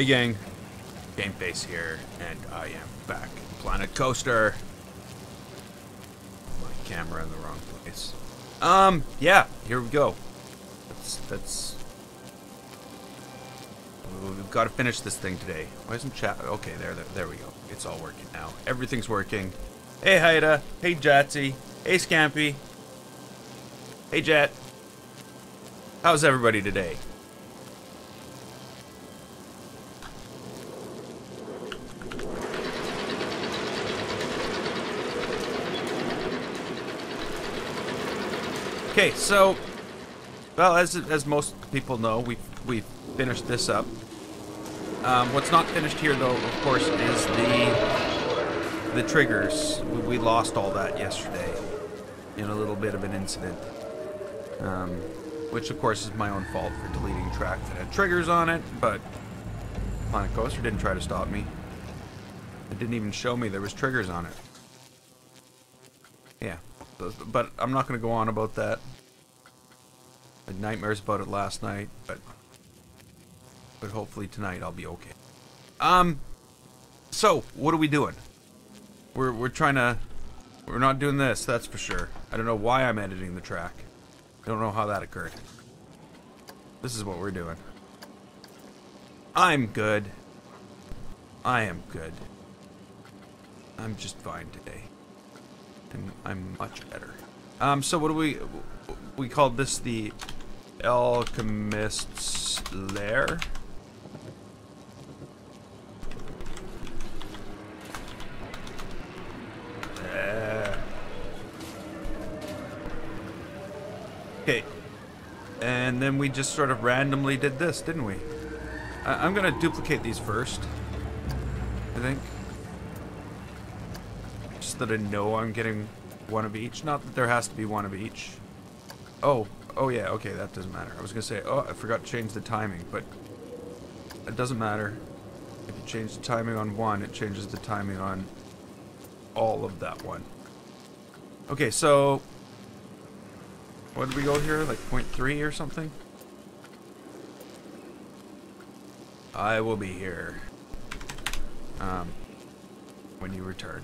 Hey gang, GameFace here, and I am back. Planet Coaster. My camera in the wrong place. Yeah, here we go. We've got to finish this thing today. Why isn't chat? Okay, there we go. It's all working now. Everything's working. Hey Haida. Hey Jatsy. Hey Scampy. Hey Jet. How's everybody today? Okay, so, well, as most people know, we've finished this up. What's not finished here, though, of course, is the triggers. We lost all that yesterday in a little bit of an incident, which, of course, is my own fault for deleting a track that had triggers on it. But Planet Coaster didn't try to stop me. It didn't even show me there was triggers on it. Yeah. But I'm not going to go on about that. I had nightmares about it last night, but hopefully tonight I'll be okay. So what are we doing? We're not doing this, that's for sure. I don't know why I'm editing the track. I don't know how that occurred. This is what we're doing. I'm good. I am good. I'm just fine today. I'm much better. So what do we called this the Alchemist's Lair? Okay. And then we just sort of randomly did this, didn't we? I'm gonna duplicate these first, I think. Just that I know I'm getting one of each. Not that there has to be one of each. Oh yeah, okay, that doesn't matter. I was gonna say, oh, I forgot to change the timing, but it doesn't matter. If you change the timing on one, it changes the timing on all of that one. Okay, so what did we go here? Like 0.3 or something? I will be here when you return.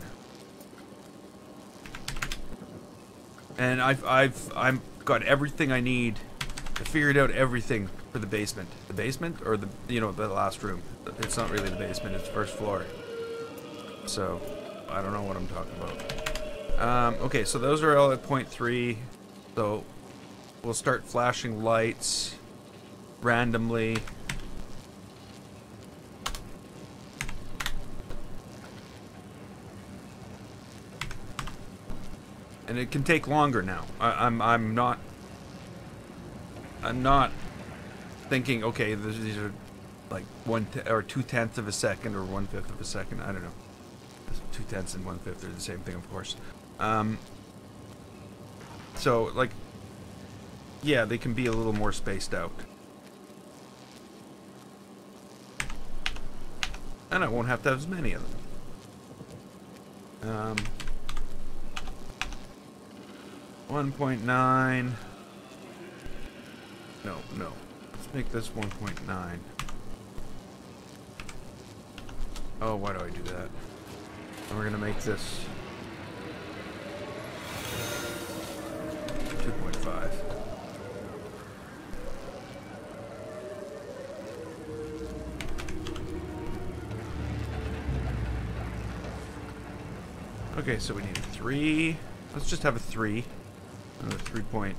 And I've got everything I need. I figured out everything for the basement. The basement, or the the last room. It's not really the basement. It's first floor. So I don't know what I'm talking about. Okay, so those are all at 0.3. So we'll start flashing lights randomly. And it can take longer now. I'm not thinking, okay, these are like 2/10 of a second or 1/5 of a second. I don't know. 2/10 and 1/5 are the same thing, of course. So like, yeah, they can be a little more spaced out. And I won't have to have as many of them. 1.9. No. Let's make this 1.9. Oh, why do I do that? And we're gonna make this 2.5. Okay, so we need a 3. Let's just have a 3. Another 3.4.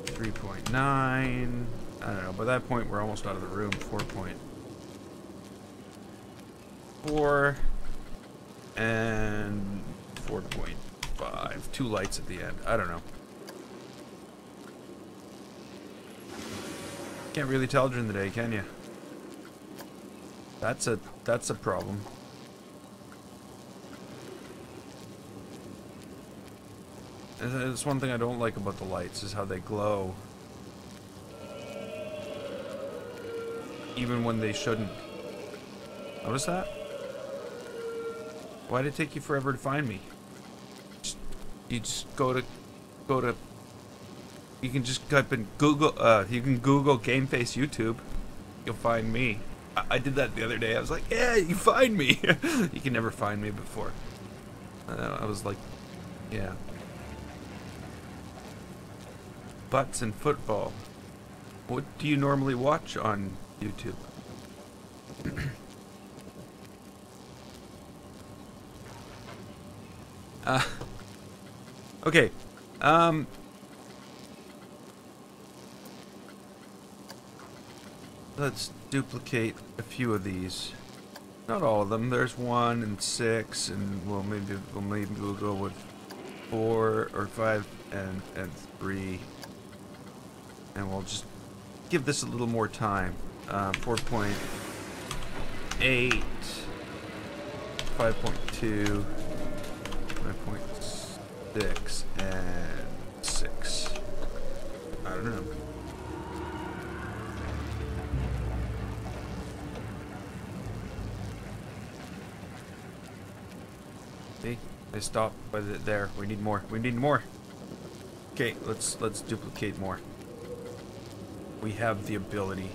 3.9. I don't know. By that point, we're almost out of the room. 4.4 and 4.5. 2 lights at the end. I don't know. Can't really tell during the day, can you? That's a problem. It's one thing I don't like about the lights, is how they glow. Even when they shouldn't. Notice that? Why did it take you forever to find me? You just go to You can just type in Google. You can Google GameFace YouTube. You'll find me. I did that the other day. I was like, yeah, you find me. You can never find me before. I was like, yeah. Butts and football. What do you normally watch on YouTube? Okay. Let's duplicate a few of these. Not all of them. There's 1 and 6, and maybe we'll go with 4 or 5 and 3, and we'll just give this a little more time. 4.8, 5.2, 5.6, and 6. I don't know. See? They stopped by there. We need more. We need more. Okay, let's duplicate more. We have the ability.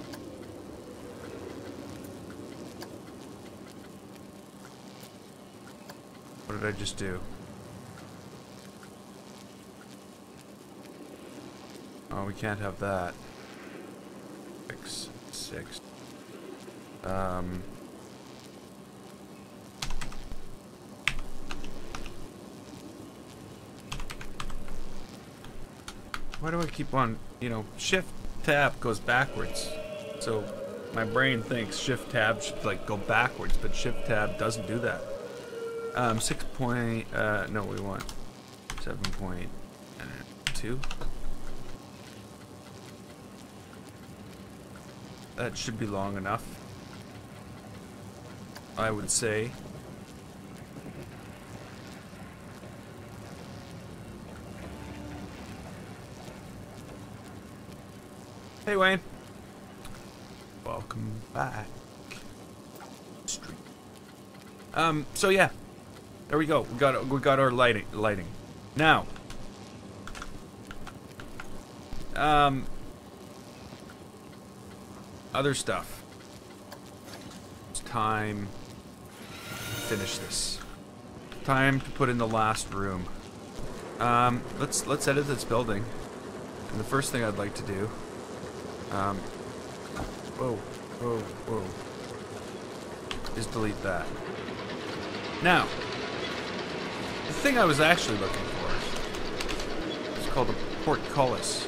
What did I just do? Oh, we can't have that. 6. Why do I keep on, you know, Shift Tab goes backwards. So my brain thinks Shift Tab should like go backwards, but Shift Tab doesn't do that. 6 point, no, we want 7.2. That should be long enough, I would say. Hey Wayne. Welcome back. Street. So yeah. There we go. We got our lighting. Now. Other stuff. It's time to finish this. Time to put in the last room. Let's edit this building. And the first thing I'd like to do. Whoa. Is delete that. Now, the thing I was actually looking for is called a portcullis.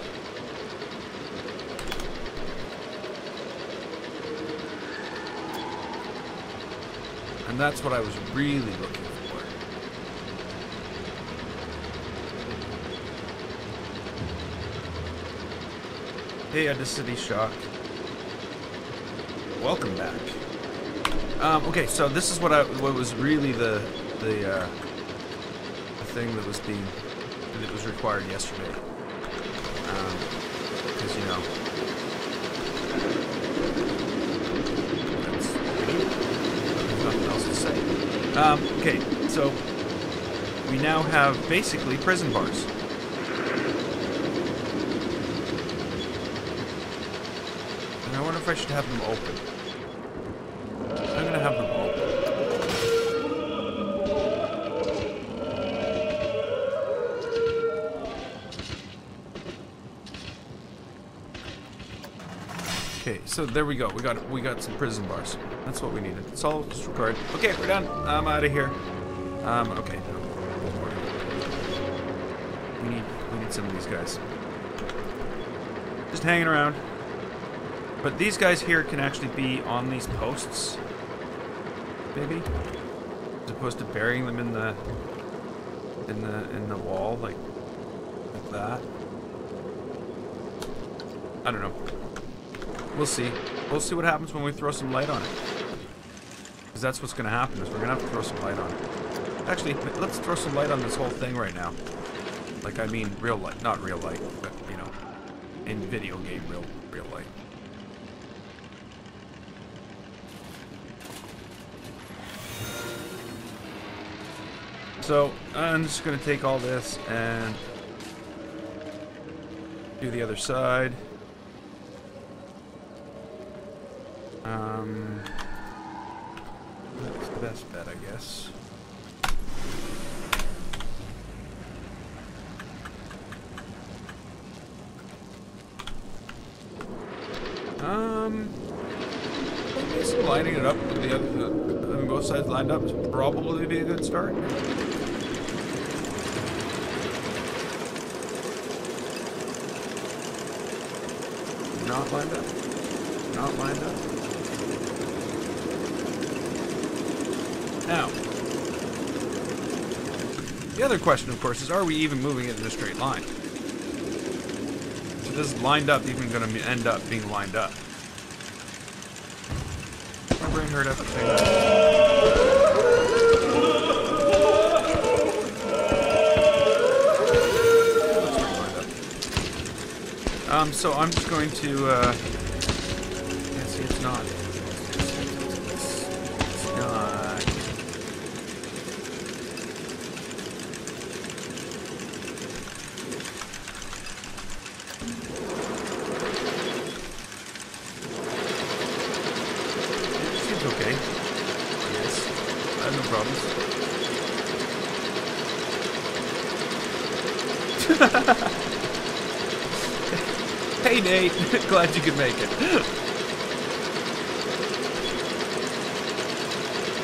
And that's what I was really looking for. Hey, Audacity Shock. Welcome back. Okay, so this is what was really the thing that was required yesterday. Because you know, there's nothing else to say. Okay, so we now have basically prison bars. And I wonder if I should have them open. I'm gonna have them open. Okay, so there we go. We got some prison bars. That's what we needed. It's all just required. Okay, we're done. I'm out of here. Okay. We need some of these guys. Just hanging around. But these guys here can actually be on these posts. Maybe? As opposed to burying them in the wall like that. I don't know. We'll see. We'll see what happens when we throw some light on it. Because that's what's going to happen, is we're going to have to throw some light on it. Actually, let's throw some light on this whole thing right now. Like, I mean real light. Not real light, but, you know, in video game real light. So, I'm just going to take all this and Do the other side. That's the best bet, I guess. I guess lining it up with the other, having both sides lined up is probably be a good start. Not lined up. Not lined up. Now, the other question, of course, is are we even moving it in a straight line? So this lined up even going to end up being lined up? My brain hurt up. So I'm just going to, yeah, see, it's not. It's not. It seems okay. Yes. I have no problems. Hey Nate, glad you could make it.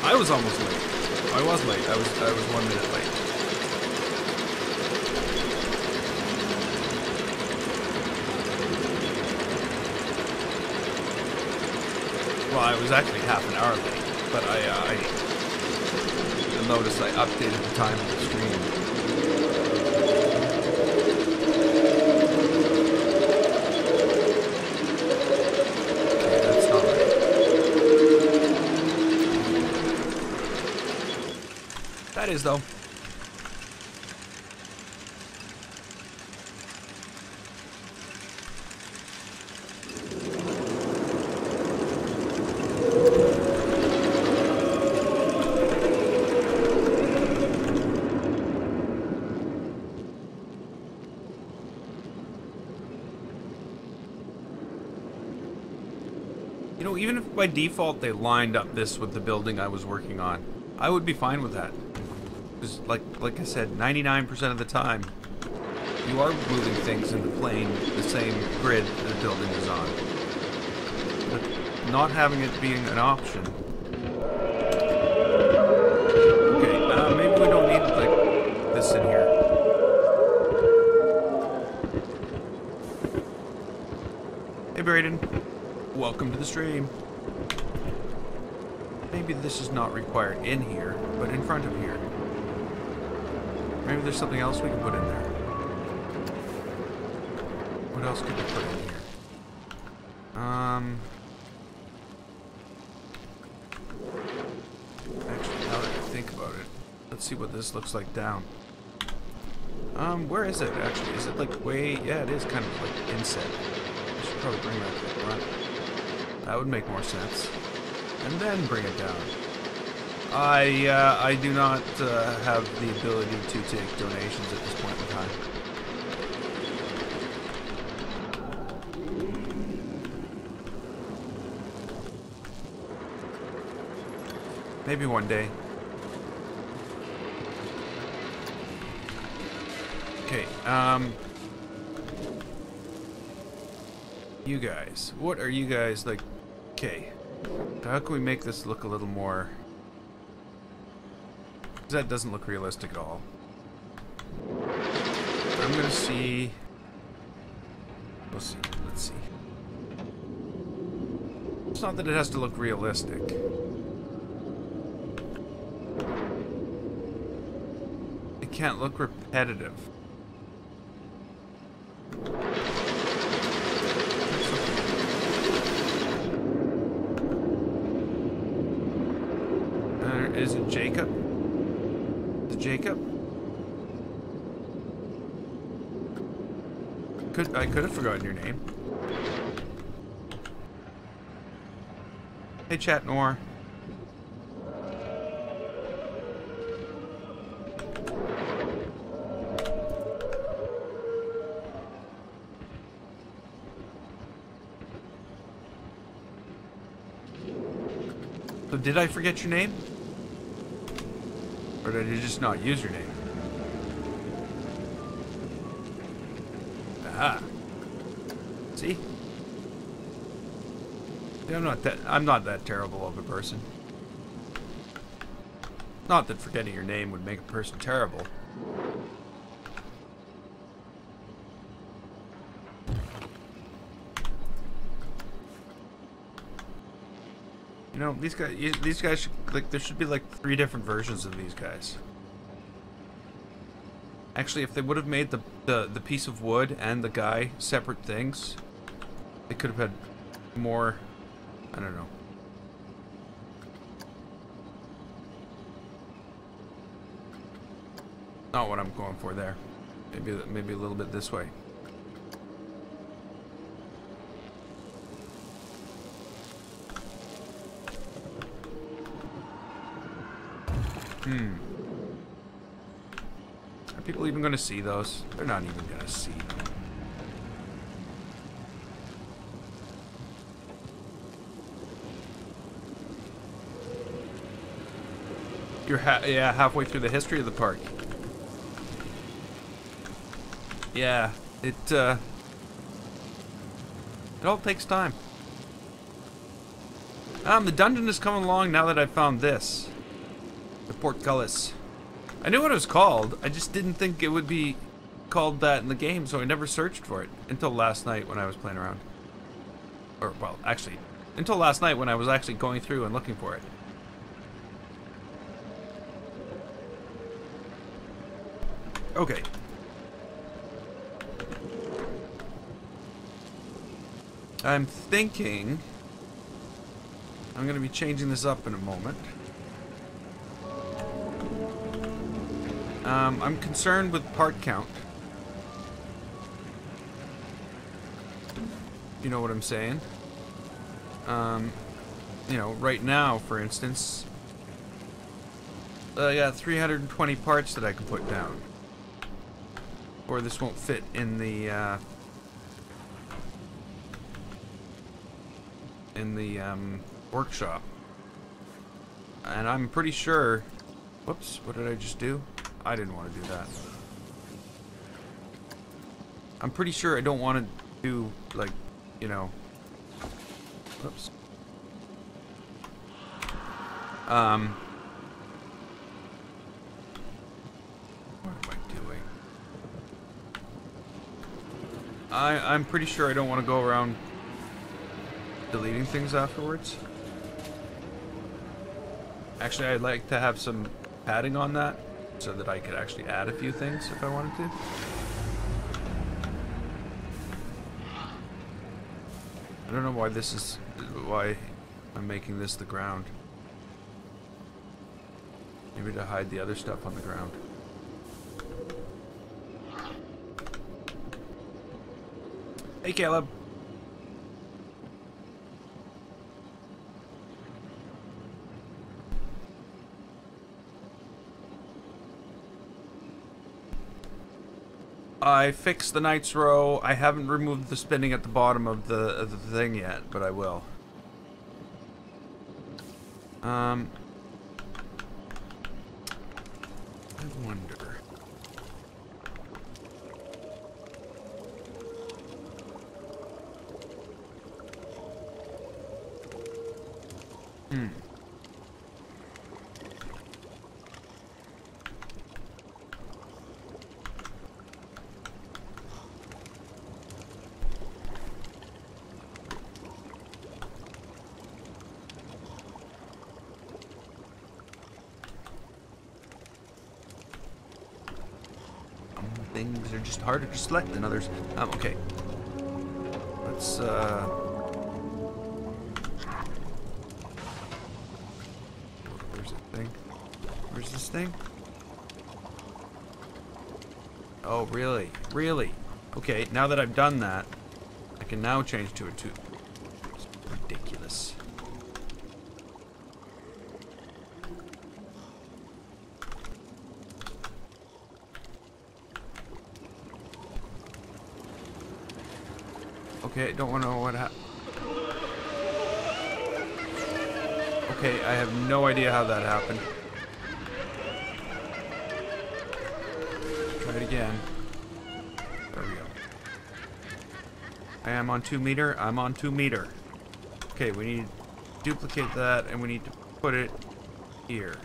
I was almost late. I was late. I was 1 minute late. Well, I was actually half an hour late, but you'll notice I updated the time of the stream. That is, though. You know, even if by default they lined up this with the building I was working on, I would be fine with that. Because, like I said, 99% of the time, you are moving things in the plane, the same grid the building is on. But not having it being an option. Okay, maybe we don't need, like, this in here. Hey, Brayden. Welcome to the stream. Maybe this is not required in here, but in front of here. Maybe there's something else we can put in there. What else could we put in here? Actually, now that I think about it, let's see what this looks like down. Where is it actually? Is it like way? Yeah, it is kind of like inset. I should probably bring that to the front. That would make more sense. And then bring it down. I do not have the ability to take donations at this point in time. Maybe one day. Okay, you guys. What are you guys like? Okay. How can we make this look a little more... That doesn't look realistic at all. I'm gonna see... We'll see. Let's see. It's not that it has to look realistic. It can't look repetitive. Is it Jacob? Is it Jacob? I could have forgotten your name. Hey, Chat Noir. So did I forget your name? Or did I just not use your name? Ah. See? See, I'm not that terrible of a person. Not that forgetting your name would make a person terrible. You know, these guys should, like, there should be like 3 different versions of these guys. Actually, if they would have made the piece of wood and the guy separate things, they could have had more, I don't know. Not what I'm going for there. Maybe a little bit this way. Are people even going to see those? They're not even going to see them. You're halfway through the history of the park. Yeah, it all takes time. The dungeon is coming along now that I've found this. The portcullis. I knew what it was called, I just didn't think it would be called that in the game, so I never searched for it until last night when I was playing around. Or, well, actually, until last night when I was actually going through and looking for it. Okay. I'm thinking I'm going to be changing this up in a moment. I'm concerned with part count. You know what I'm saying? You know, right now, for instance, I got 320 parts that I can put down. Or this won't fit in the workshop. And I'm pretty sure... Whoops, what did I just do? I didn't want to do that. I'm pretty sure I don't want to do, like, you know... Whoops. What am I doing? I'm pretty sure I don't want to go around deleting things afterwards. Actually, I'd like to have some padding on that so that I could actually add a few things if I wanted to. I don't know why I'm making this the ground. Maybe to hide the other stuff on the ground. Hey, Caleb. I fixed the Knight's Row. I haven't removed the spinning at the bottom of the thing yet, but I will. I wonder. Things are just harder to select than others. Okay. Let's, where's the thing? Where's this thing? Oh, really? Really? Okay, now that I've done that, I can now change to a 2. It's ridiculous. Okay, I don't want to know what happened. Okay, I have no idea how that happened. Try it again. There we go. I am on 2 meter. I'm on 2 meter. Okay, we need to duplicate that and we need to put it here.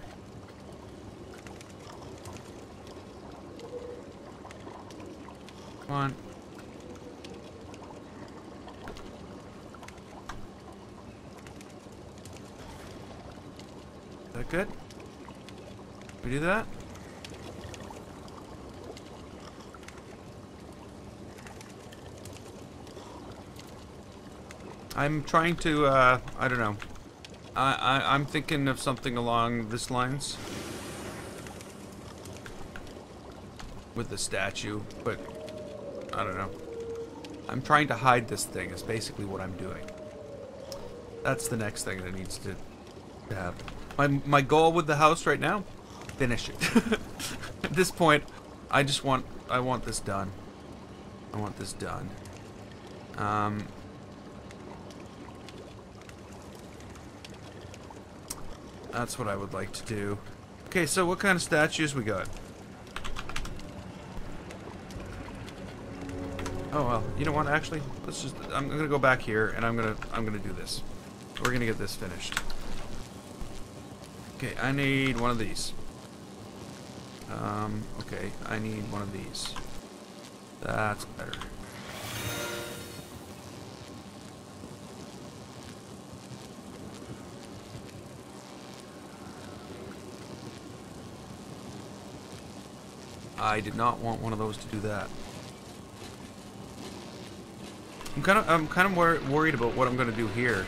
Come on. Is that good? We do that? I'm trying to, I don't know. I'm thinking of something along this lines. With the statue, but I don't know. I'm trying to hide this thing is basically what I'm doing. That's the next thing that needs to happen. My goal with the house right now, finish it. At this point, I want this done. I want this done. That's what I would like to do. Okay, so what kind of statues we got? Oh well, you know what? Actually, let's just. I'm gonna go back here, and I'm gonna do this. We're gonna get this finished. Okay, I need one of these. Okay, I need one of these. That's better. I did not want one of those to do that. I'm kind of worried about what I'm going to do here.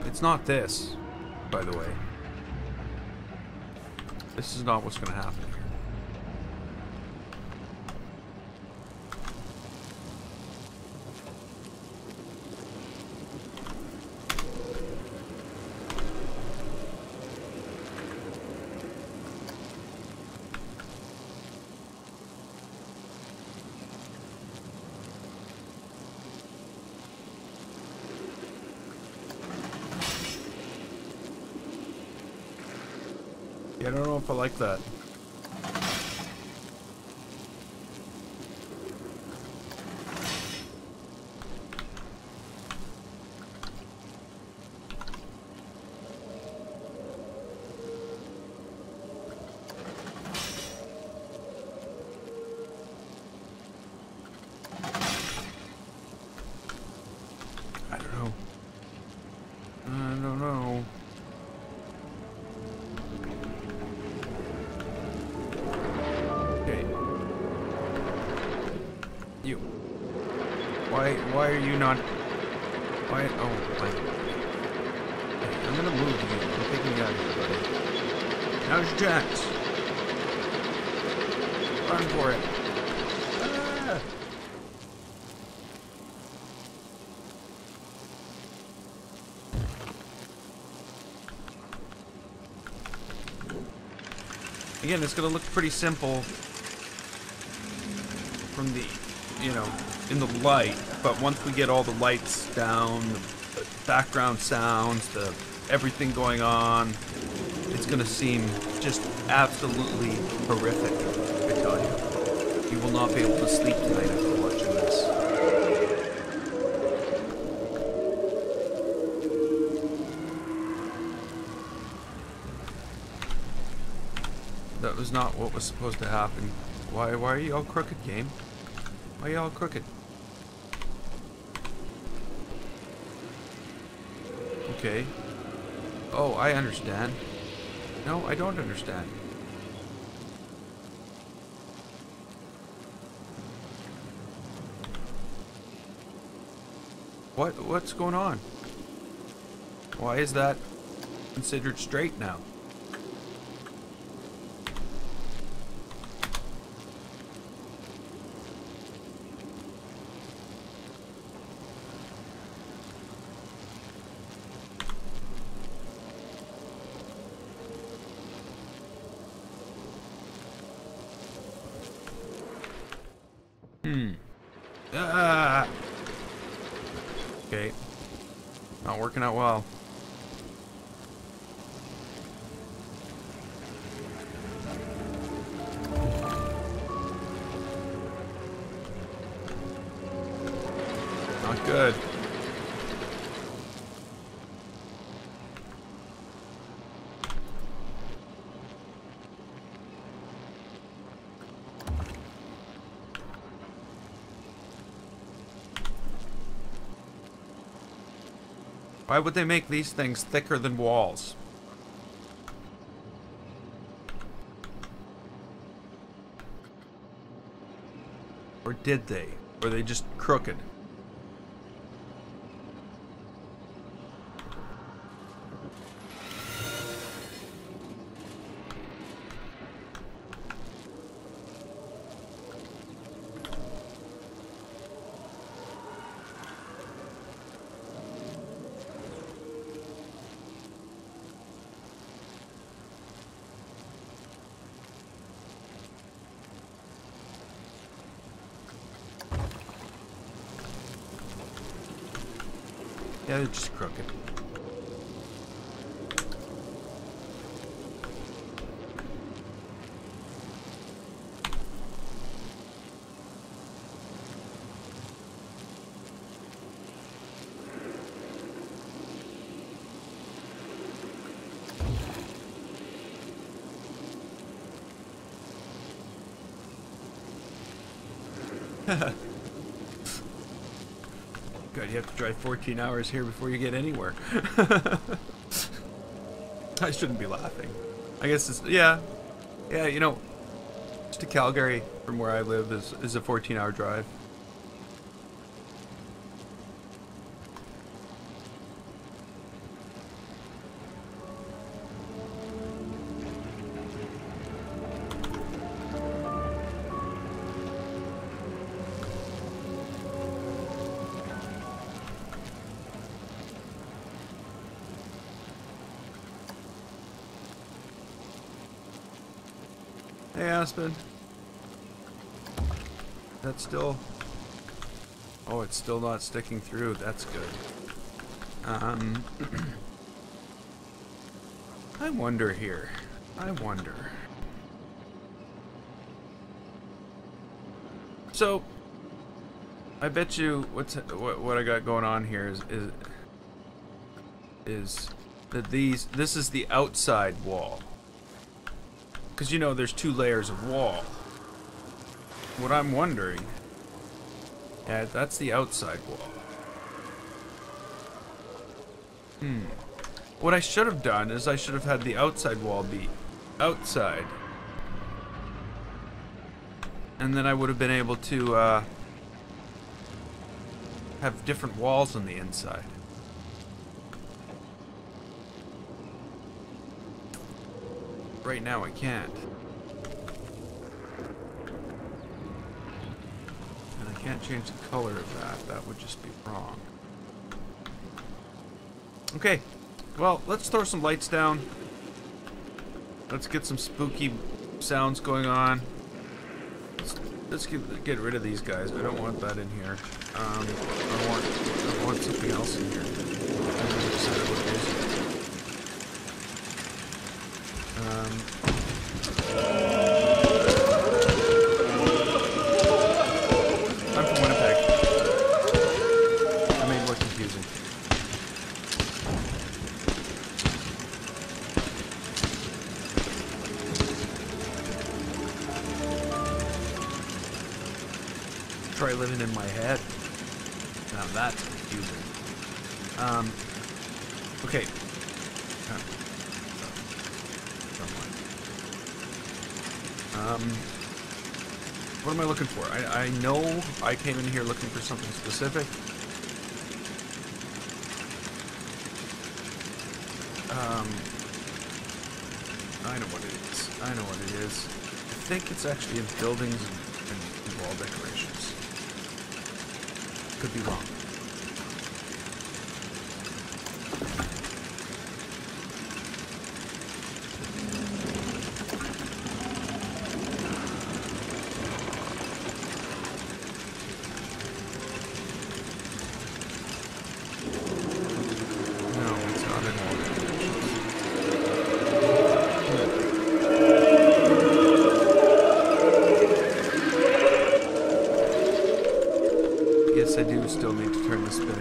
It's not this, by the way. This is not what's going to happen here. I don't know if I like that. I don't know. I don't know. You. Why are you not? Why? Oh, my. I'm gonna move you. I'm taking you out of here, buddy. Now's your chance. Run for it. Ah! Again, it's gonna look pretty simple from the, you know, in the light, but once we get all the lights down, the background sounds, the everything going on, it's gonna seem just absolutely horrific, I tell you. You will not be able to sleep tonight after watching this. That was not what was supposed to happen. Why are you all crooked, game? Why are you all crooked? Okay. Oh, I understand. No, I don't understand. What's going on? Why is that considered straight now? right? Not working out well. Not good. Why would they make these things thicker than walls? Or did they? Or are they just crooked? Yeah, they're just crooked. God, you have to drive 14 hours here before you get anywhere. I shouldn't be laughing. I guess it's, yeah, you know, just to Calgary from where I live is a 14-hour drive. Hey, Aspen. That's still... Oh, it's still not sticking through. That's good. I wonder here. I wonder. So, I bet you what I got going on here is that this is the outside wall. Because, you know, there's 2 layers of wall. What I'm wondering... Yeah, that's the outside wall. What I should have done is I should have had the outside wall be outside. And then I would have been able to, have different walls on the inside. Right now I can't. And I can't change the color of that. That would just be wrong. Okay. Well, let's throw some lights down. Let's get some spooky sounds going on. Let's get rid of these guys. I don't want that in here. I want something else in here. I haven't decided what it is. I'm from Winnipeg. I made more confusing. Try living in my head. Now that's confusing. Okay. What am I looking for? I know I came in here looking for something specific. I know what it is. I know what it is. I think it's actually in buildings and wall decorations. Could be wrong.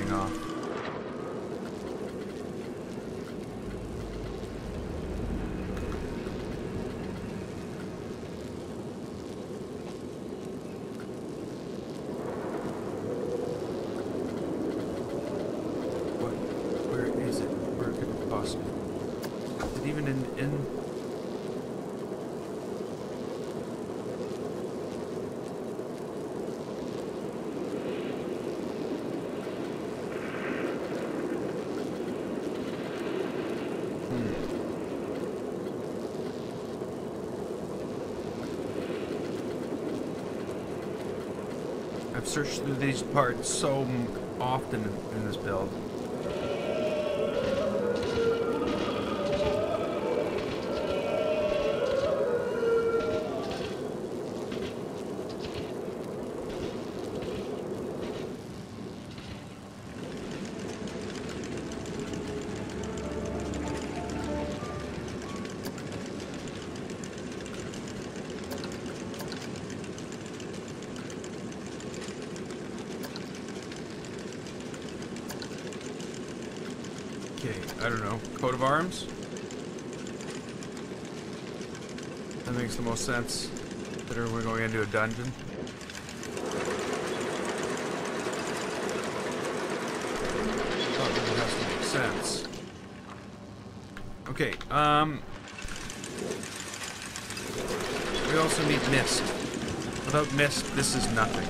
everything off. Where is it? Where could it possibly? Is it even in? I've searched through these parts so often in this build. I don't know, coat of arms? That makes the most sense. Considering we're going into a dungeon. That really has to make sense. Okay, we also need mist. Without mist, this is nothing.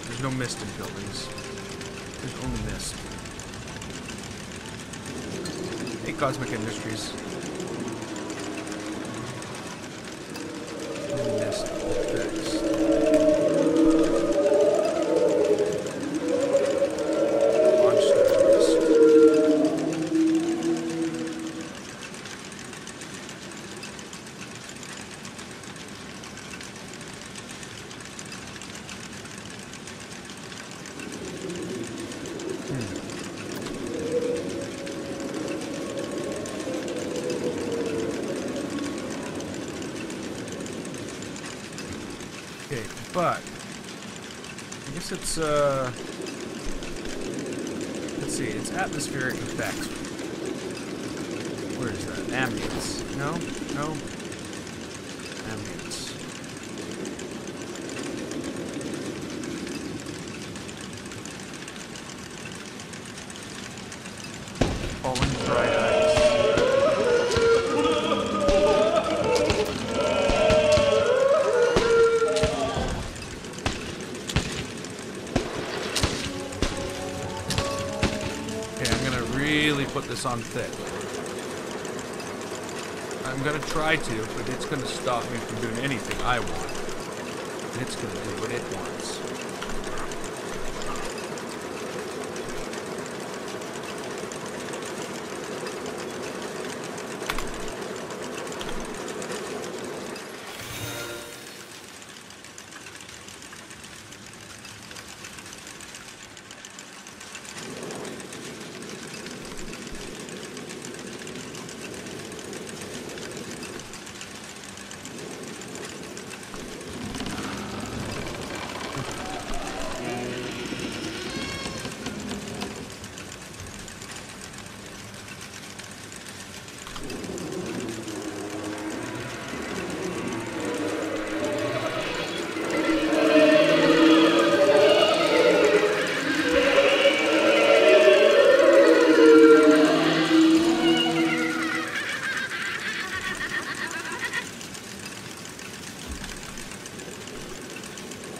There's no mist in buildings. There's only mist. Hey, Cosmic Industries. Only mist. Fixed. Monster mist. Okay, but I guess it's let's see, it's atmospheric effects. Where is that? Ambience. No? No? Ambience. Falling dry ice. Put this on thick. I'm gonna try to, but it's gonna stop me from doing anything I want. And it's gonna do what it wants.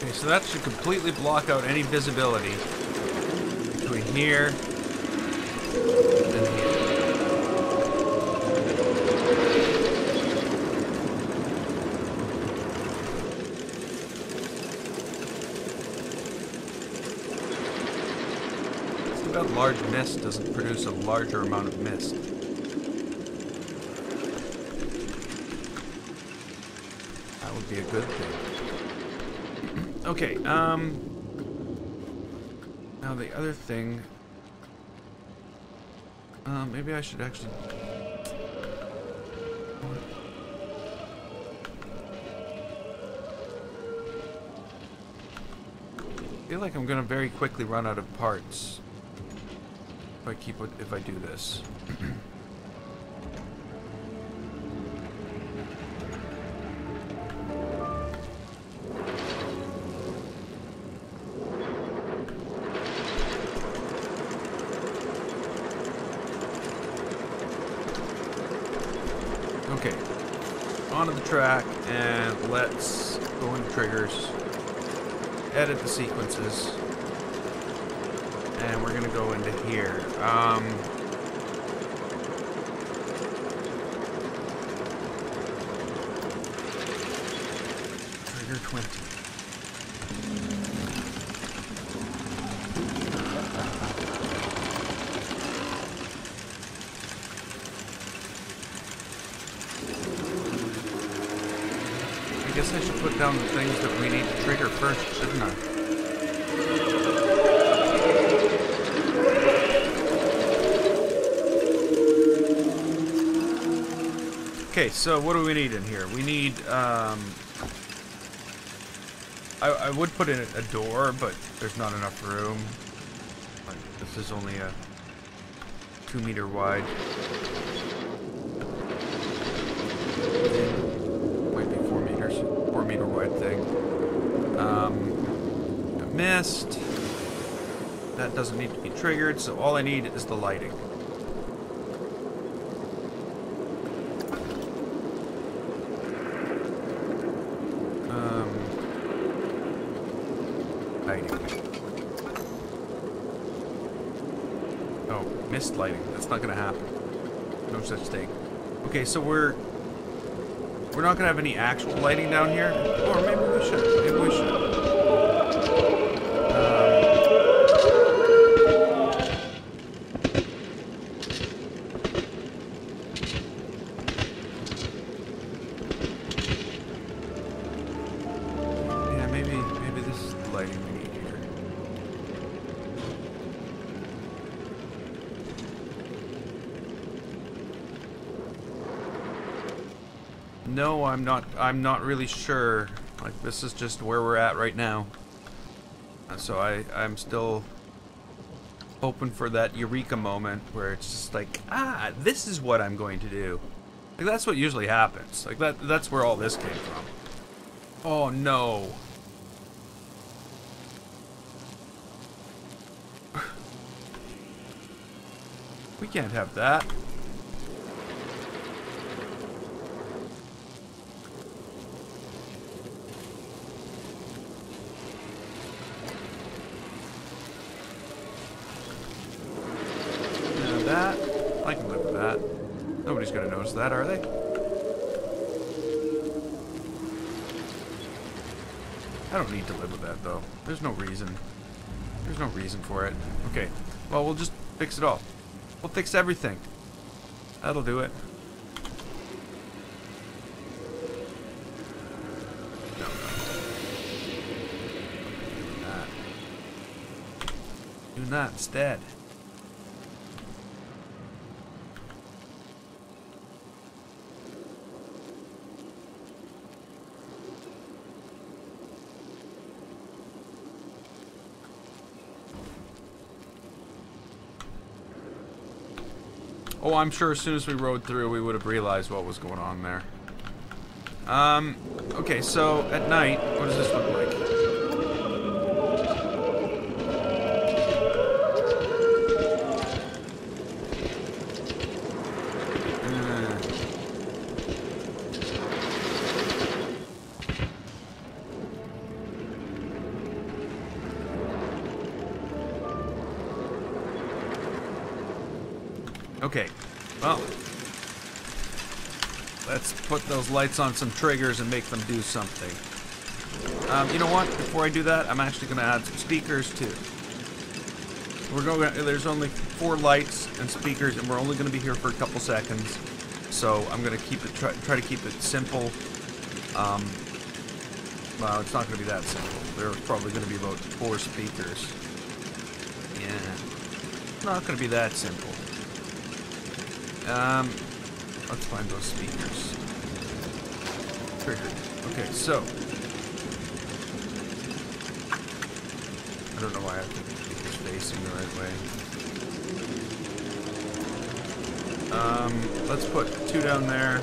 Okay, so that should completely block out any visibility between here and here. It's about large mist doesn't produce a larger amount of mist. That would be a good thing. Okay, now the other thing, maybe I should actually, feel like I'm gonna very quickly run out of parts if I do this. Okay, onto the track, and let's go into triggers, edit the sequences, and we're gonna go into here. Trigger 20. I guess I should put down the things that we need to trigger first, shouldn't I? Okay, so what do we need in here? We need, I would put in a door, but there's not enough room. Like, this is only a 2 meter wide. Might be 4 meters, 4 meter wide thing. Mist. That doesn't need to be triggered, so all I need is the lighting. Oh, mist lighting. That's not gonna happen. No such thing. Okay, so we're not gonna have any actual lighting down here, or maybe we should. Maybe we should. Yeah, maybe this is the lighting we need here. No, I'm not really sure. Like, this is just where we're at right now. So I'm still hoping for that eureka moment where it's just like, ah, this is what I'm going to do. Like, that's what usually happens. Like, that's where all this came from. Oh no. We can't have that. That, I can live with that. Nobody's gonna notice that, are they? I don't need to live with that, though. There's no reason. There's no reason for it. Okay, well, we'll just fix it all. We'll fix everything. That'll do it. No. Do that. Do that instead. Oh, I'm sure as soon as we rode through, we would have realized what was going on there. Okay, so at night, what does this look like? Okay, well, let's put those lights on some triggers and make them do something. You know what? Before I do that, I'm actually going to add some speakers too. There's only 4 lights and speakers, and we're only going to be here for a couple seconds. So I'm going to keep it try to keep it simple. Well, it's not going to be that simple. There's probably going to be about 4 speakers. Yeah, not going to be that simple. Let's find those speakers. Triggered. Okay, so I don't know why I have to keep this facing the right way. Let's put 2 down there.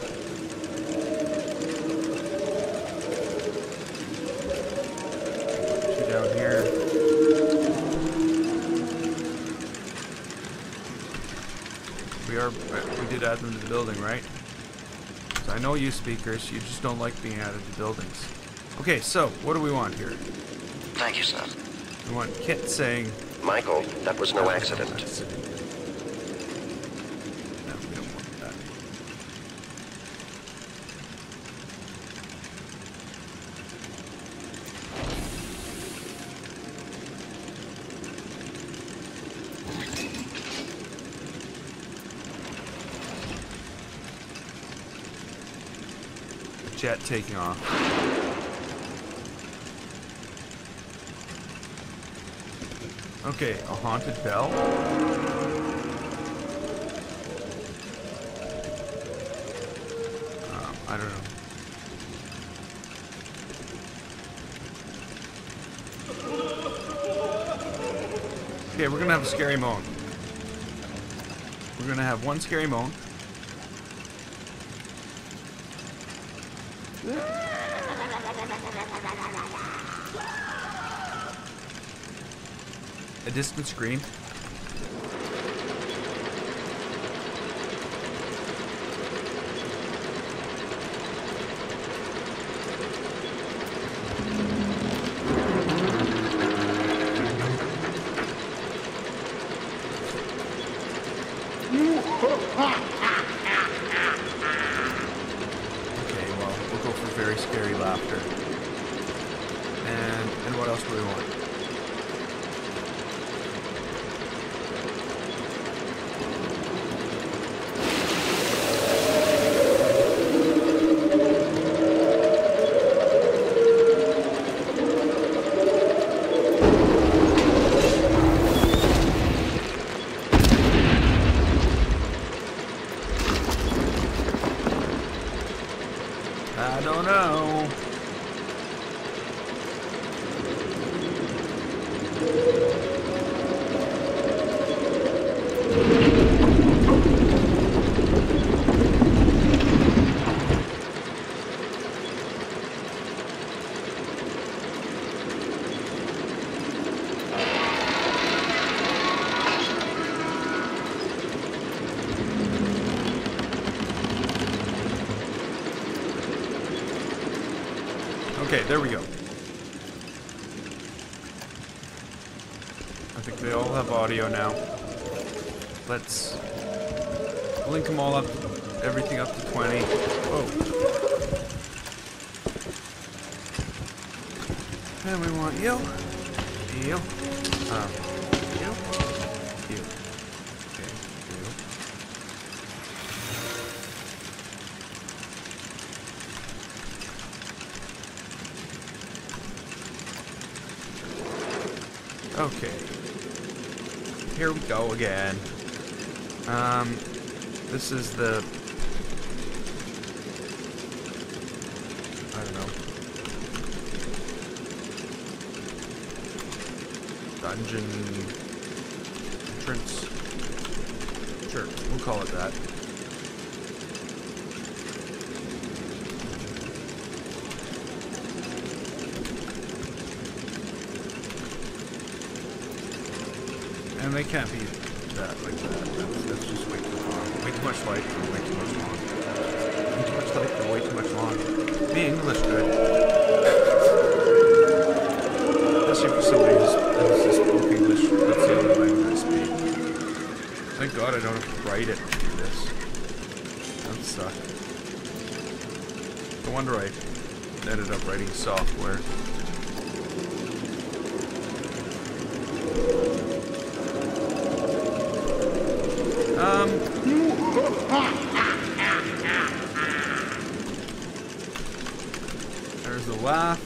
Down here. We did add them to the building, right? So I know you speakers, you just don't like being added to buildings. Okay, so what do we want here? Thank you, sir. We want Kit saying, Michael, that was no accident. No, we don't want that. Jet taking off. Okay, a haunted bell. I don't know. Okay, we're gonna have a scary moan. We're gonna have one scary moan. A distant scream. Okay, well, we'll go for very scary laughter. And what else do we want? I don't know. Okay, there we go. I think they all have audio now. Let's link them all up, everything up to 20. Oh. And we want you. You. You. You. Okay, you. Okay. Here we go again. This is the... I don't know. Dungeon... entrance? Sure, we'll call it that. And they can't be that like that. That's just way too long. Way too much light for way too much long. Way too much light for way too much long. Be English good. Especially for somebody who's spoke English. That's the only language I speak. Thank God I don't have to write it to do this. That would suck. No wonder I ended up writing software. There's the laugh.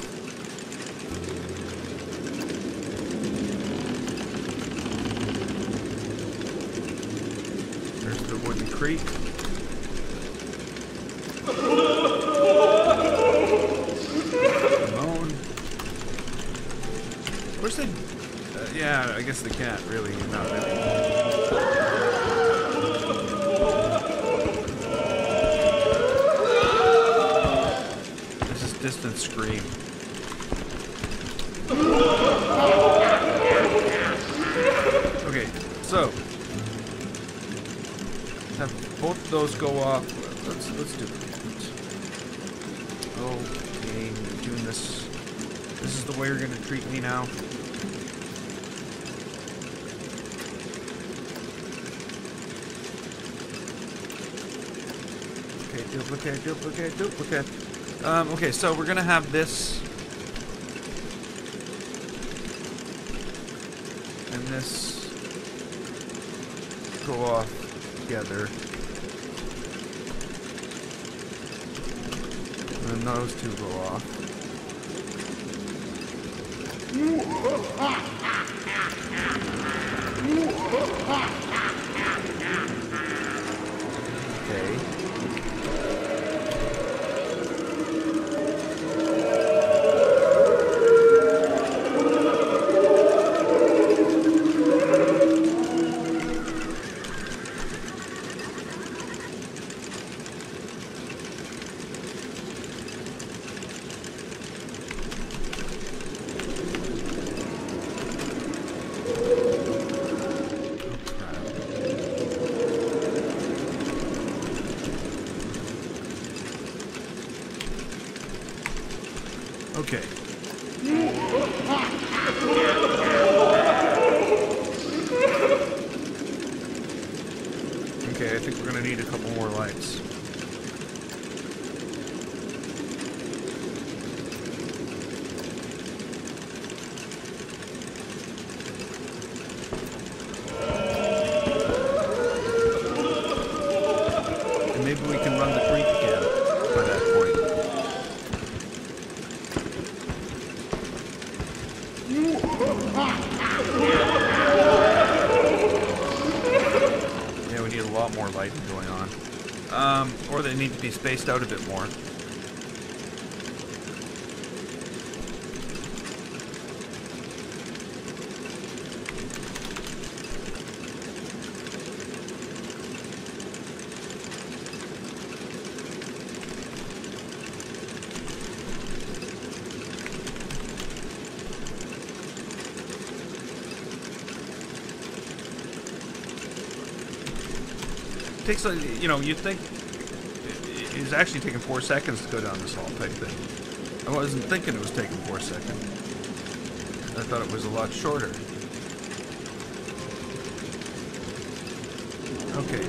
There's the wooden creek. The moan. Where's the... Yeah, I guess they can't really. Not really. This is distant scream. Okay, so have both of those go off. Let's do it. Okay, we're doing this. This is the way you're gonna treat me now. Okay, duplicate. Okay, so we're gonna have this and this go off together. And then those two go off. Okay. Okay. Okay, I think we're gonna need a couple more lights. And maybe we can run the creek again by that point. Yeah, we need a lot more lighting going on. Or they need to be spaced out a bit more. Takes a, you know, you'd think it's actually taking 4 seconds to go down this hall type thing. I wasn't thinking it was taking 4 seconds. I thought it was a lot shorter. Okay,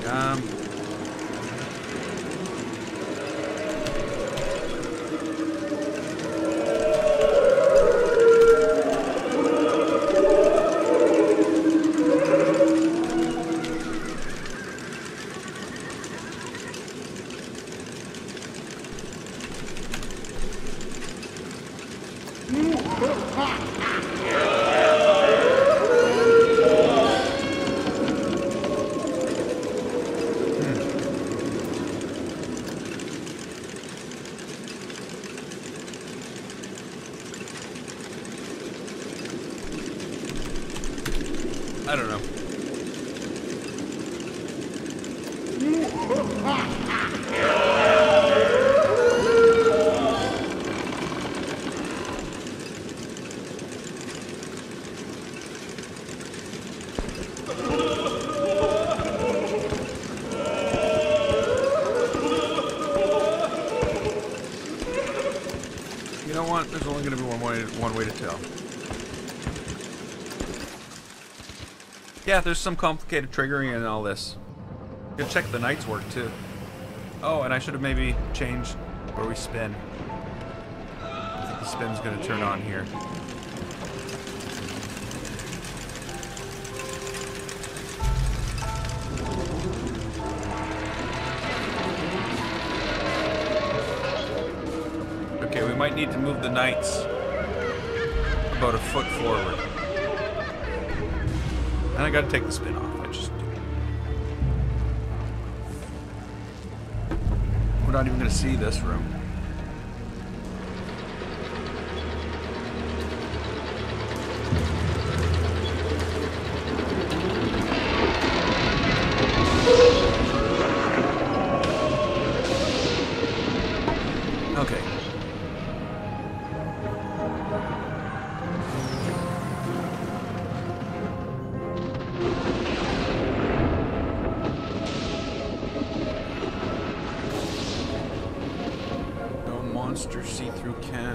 I don't know. You know what? There's only going to be one way to tell. Yeah, there's some complicated triggering and all this. Gotta check the night's work too. Oh, and I should have maybe changed where we spin. I think the spin's gonna turn on here. Okay, we might need to move the nights about a foot forward. And I gotta take the spin off. We're not even gonna see this room.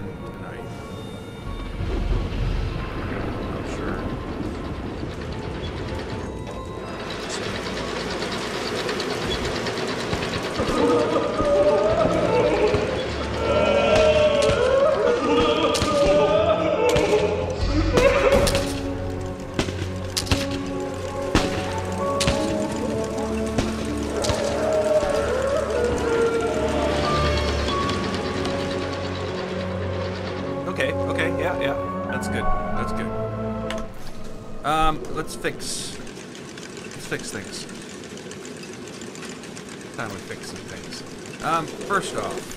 can tonight. Not sure. Okay, yeah, that's good. That's good. Let's fix things. Time we fix some things. First off,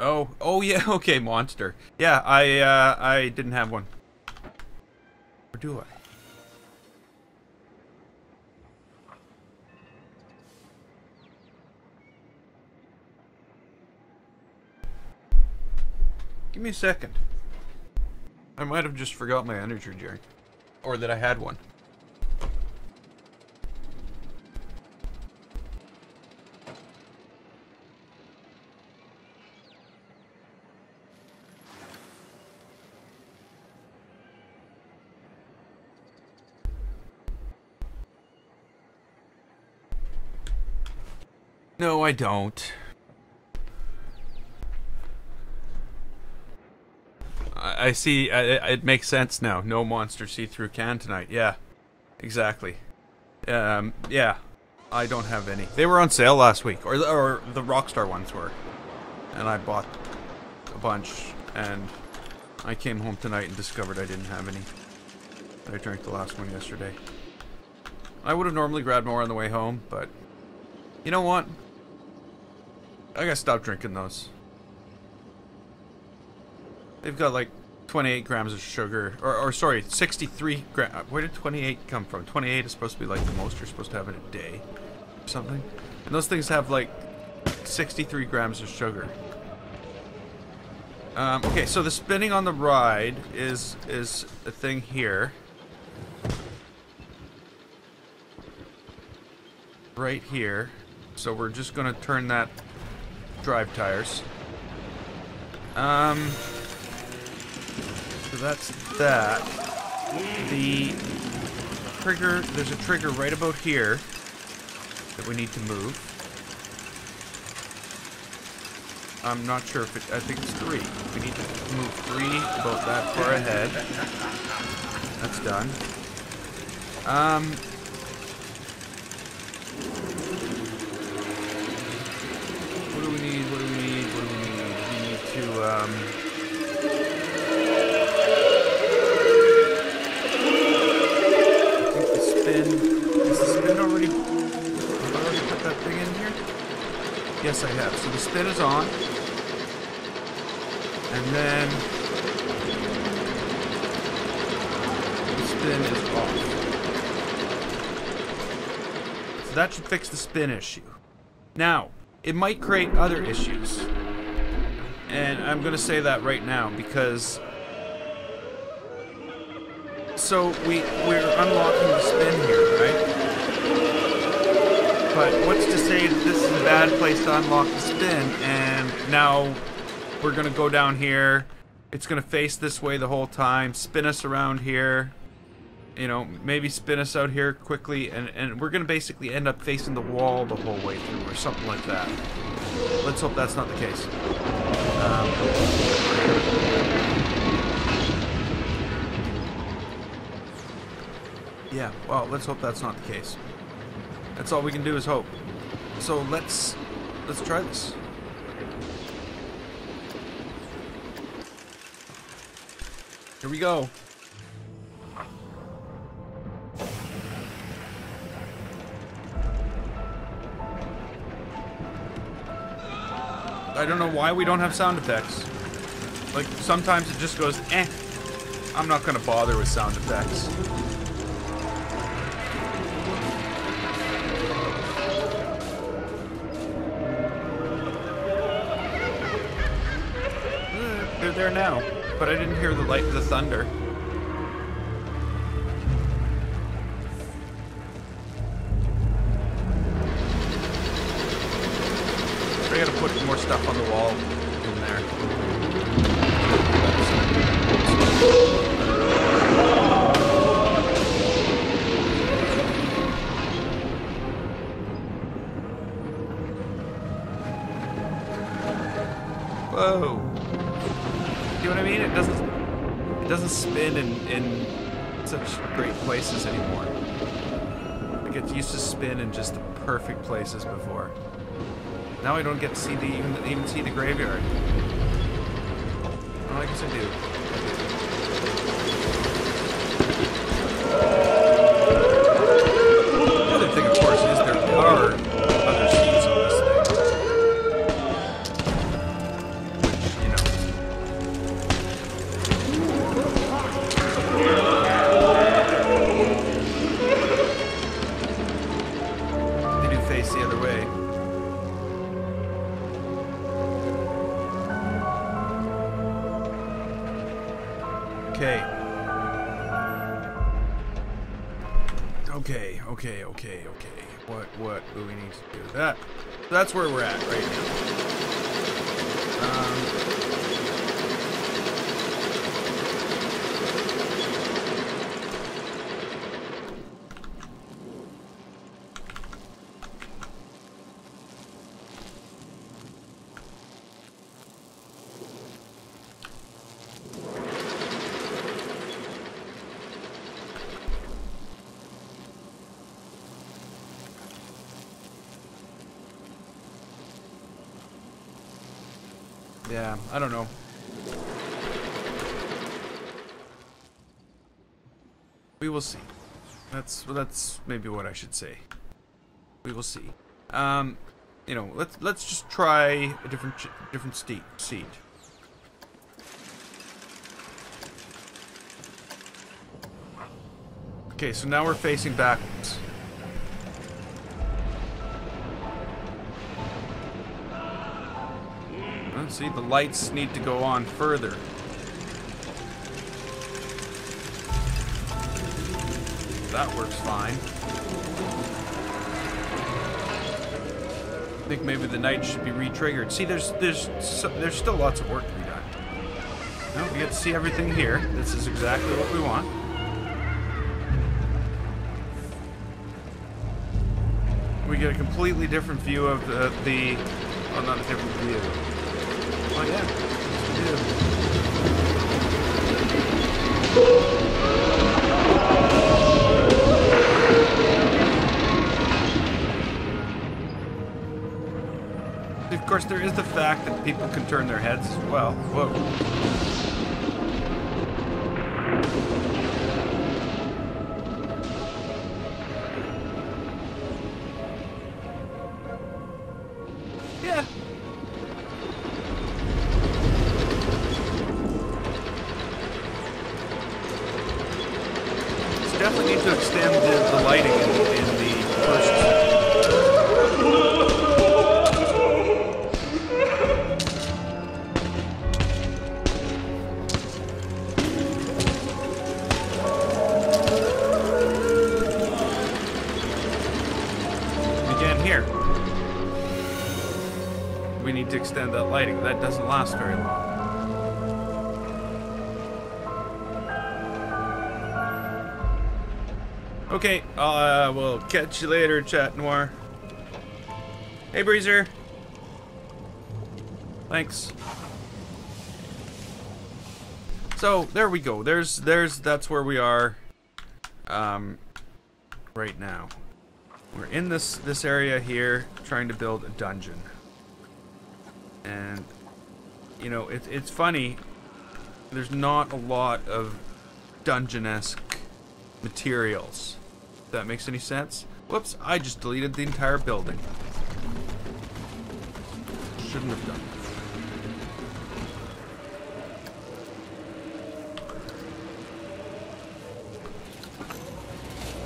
oh yeah, okay, monster. Yeah, I didn't have one. Or do I? Give me a second. I might have just forgot my energy drink. Or that I had one. No, I don't. I see. It makes sense now. No monster see-through can tonight. Yeah, exactly. Yeah, I don't have any. They were on sale last week, or the Rockstar ones were, and I bought a bunch. And I came home tonight and discovered I didn't have any. I drank the last one yesterday. I would have normally grabbed more on the way home, but you know what? I gotta stop drinking those. They've got like 28 grams of sugar, or sorry, 63 grams. Where did 28 come from? 28 is supposed to be like the most you're supposed to have in a day, or something. And those things have like 63 grams of sugar. Okay, so the spinning on the ride is a thing here. Right here. So we're just gonna turn that drive tires. So that's that. The trigger, there's a trigger right about here that we need to move. I'm not sure if it, I think it's 3. We need to move 3 about that far ahead. That's done. What do we need? What do we need? What do we need? We need to, I think the spin, is the spin already, have I already put that thing in here? Yes, I have. So the spin is on. And then the spin is off. So that should fix the spin issue. Now, it might create other issues. And I'm going to say that right now because... So we're unlocking the spin here, right? But what's to say that this is a bad place to unlock the spin, and now we're going to go down here, it's going to face this way the whole time, spin us around here, you know, maybe spin us out here quickly, and we're going to basically end up facing the wall the whole way through, or something like that. Let's hope that's not the case. Yeah, well, let's hope that's not the case. That's all we can do is hope. So let's try this. Here we go. I don't know why we don't have sound effects. Like, sometimes it just goes, eh. I'm not gonna bother with sound effects. They're there now, but I didn't hear the thunder. put more stuff on the wall in there. Whoa. You know what I mean? It doesn't spin in such great places anymore. Like it used to spin in just the perfect places before. Now I don't get to see even see the graveyard. Well, I guess I do. The other thing, of course, is there are other seats on this thing. Which, you know. They do face the other way. Okay. What do we need to do? That's where we're at right Yeah, I don't know. We will see. That's maybe what I should say. We will see. You know, let's just try a different seat. Okay, so now we're facing backwards. See, the lights need to go on further. That works fine. I think maybe the night should be re-triggered. See, there's still lots of work to be done. No, we get to see everything here. This is exactly what we want. We get a completely different view of the oh, not a different view. Oh yeah, we do. Of course, there is the fact that people can turn their heads as well. Whoa. Yeah. Definitely need to extend the lighting in the first. Again here. We need to extend that lighting. That doesn't last very long. Okay, we'll catch you later, Chat Noir. Hey, Breezer. Thanks. So, there we go. That's where we are, right now. We're in this area here, trying to build a dungeon. And, you know, it's funny. There's not a lot of dungeon-esque materials. If that makes any sense. Whoops, I just deleted the entire building. Shouldn't have done.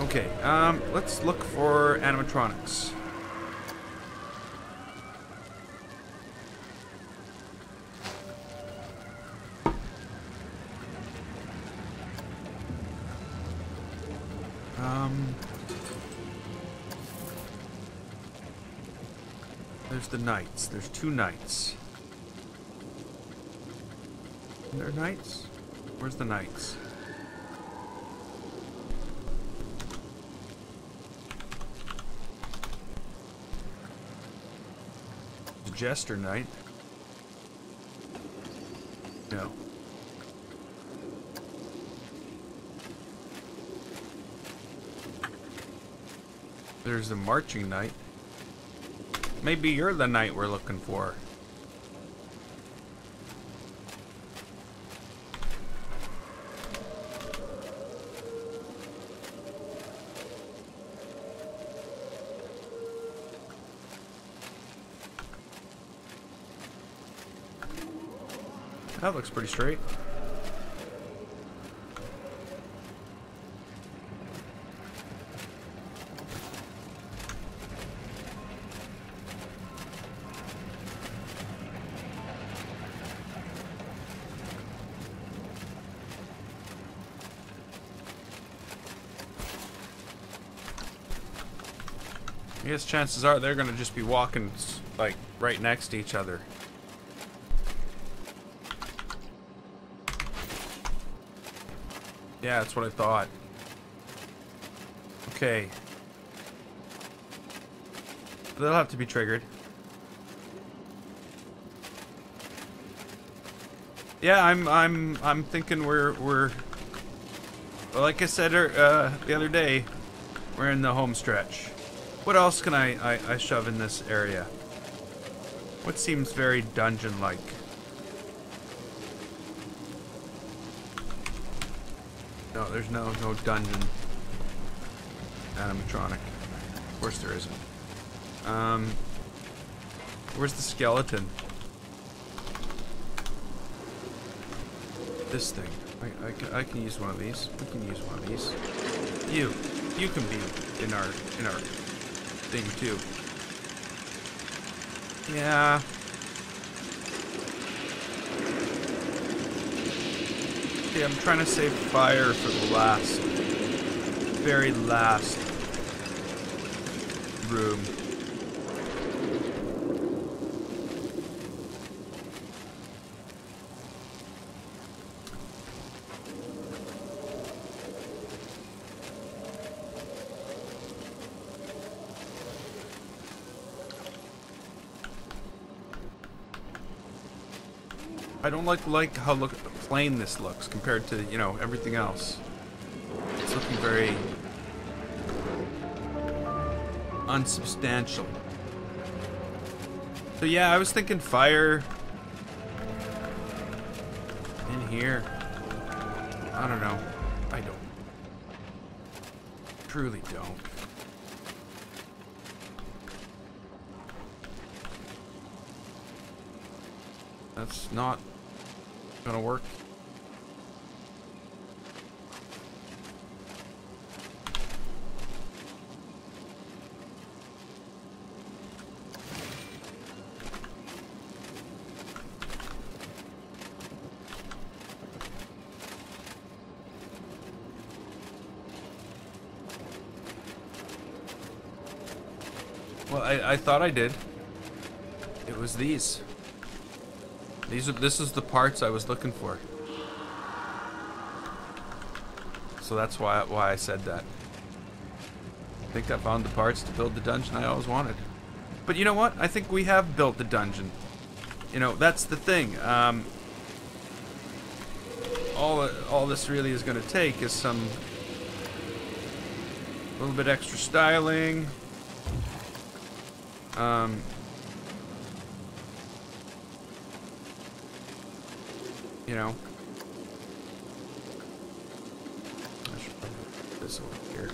Okay, let's look for animatronics. Where's the knights? There's 2 knights. Are there knights? Where's the knights? The jester knight. No. There's the marching knight. Maybe you're the knight we're looking for. That looks pretty straight. I guess chances are they're gonna just be walking like right next to each other. Yeah, that's what I thought. Okay. They'll have to be triggered. Yeah, I'm thinking we're like I said the other day, we're in the home stretch. What else can I shove in this area? What seems very dungeon-like? No, there's no dungeon animatronic. Of course there isn't. Where's the skeleton? This thing. I can use one of these. We can use one of these. You can be in our thing too. Yeah. Okay, I'm trying to save fire for the last, very last room. I don't like how plain this looks compared to, you know, everything else. It's looking very unsubstantial. So yeah, I was thinking fire in here. I don't know. I don't. Truly don't. That's not gonna work. Well, I thought I did. It was these. This is the parts I was looking for. So that's why I said that. I think I found the parts to build the dungeon I always wanted. But you know what? I think we have built the dungeon. You know, that's the thing. All this really is going to take is some little bit extra styling. You know, I should put this over here.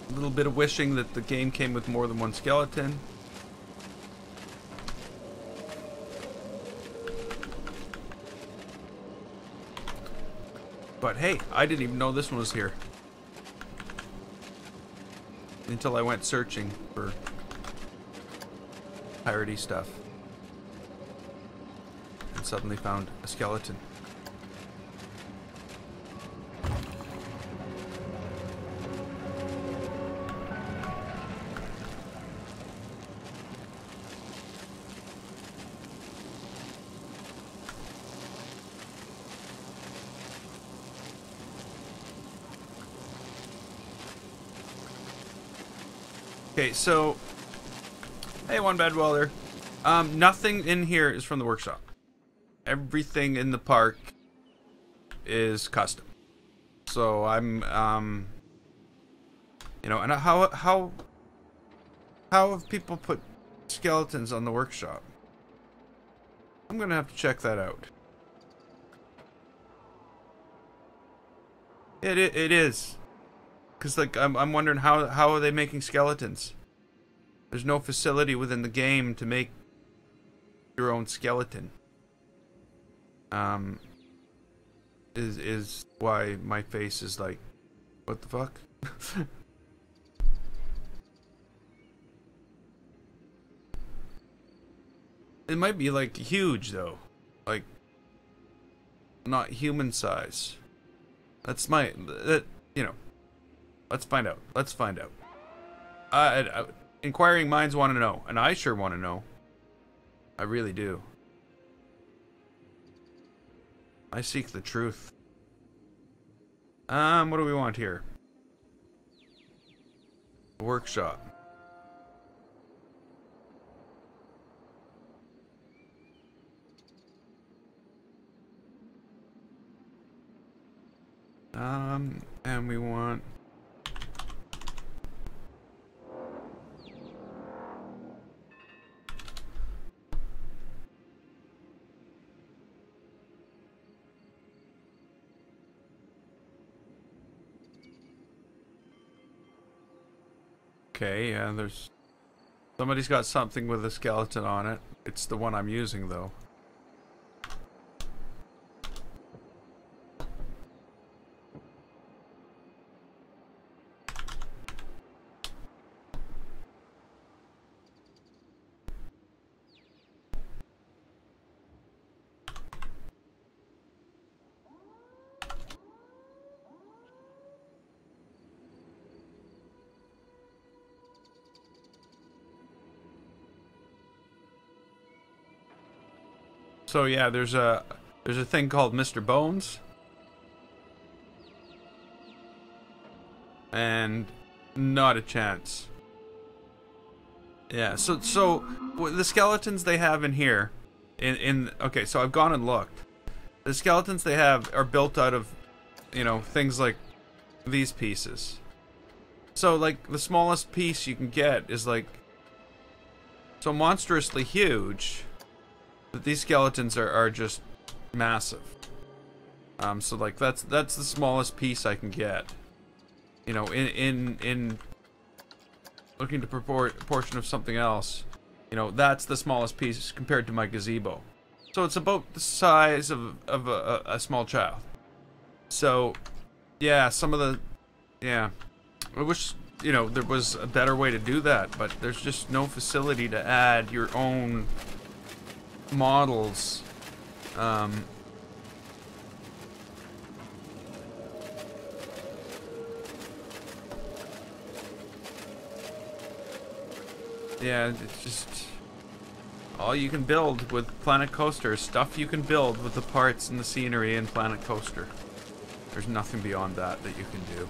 A little bit of wishing that the game came with more than one skeleton. But hey, I didn't even know this one was here until I went searching for piratey stuff and suddenly found a skeleton. Okay, so hey, one bad welder. Nothing in here is from the workshop. Everything in the park is custom. So I'm you know, and how have people put skeletons on the workshop? I'm gonna have to check that out. It is, cause like I'm wondering how are they making skeletons? There's no facility within the game to make your own skeleton. Is why my face is like, what the fuck? It might be like huge though, like not human size. That's my you know. Let's find out. Let's find out. Inquiring minds want to know, and I sure want to know. I really do. I seek the truth. What do we want here? Workshop. And we want... Okay, yeah, there's... Somebody's got something with a skeleton on it. It's the one I'm using, though. So yeah, there's a thing called Mr. Bones, and not a chance. Yeah, so the skeletons they have in here, okay, so I've gone and looked. The skeletons they have are built out of, you know, things like these pieces. So like the smallest piece you can get is like so monstrously huge. But these skeletons are just massive. So like that's the smallest piece I can get. You know, in looking to portion of something else, you know, that's the smallest piece compared to my gazebo. So it's about the size of a small child. So yeah, yeah. I wish, you know, there was a better way to do that, but there's just no facility to add your own models. Yeah, it's just all you can build with Planet Coaster is stuff you can build with the parts and the scenery in Planet Coaster. There's nothing beyond that you can do.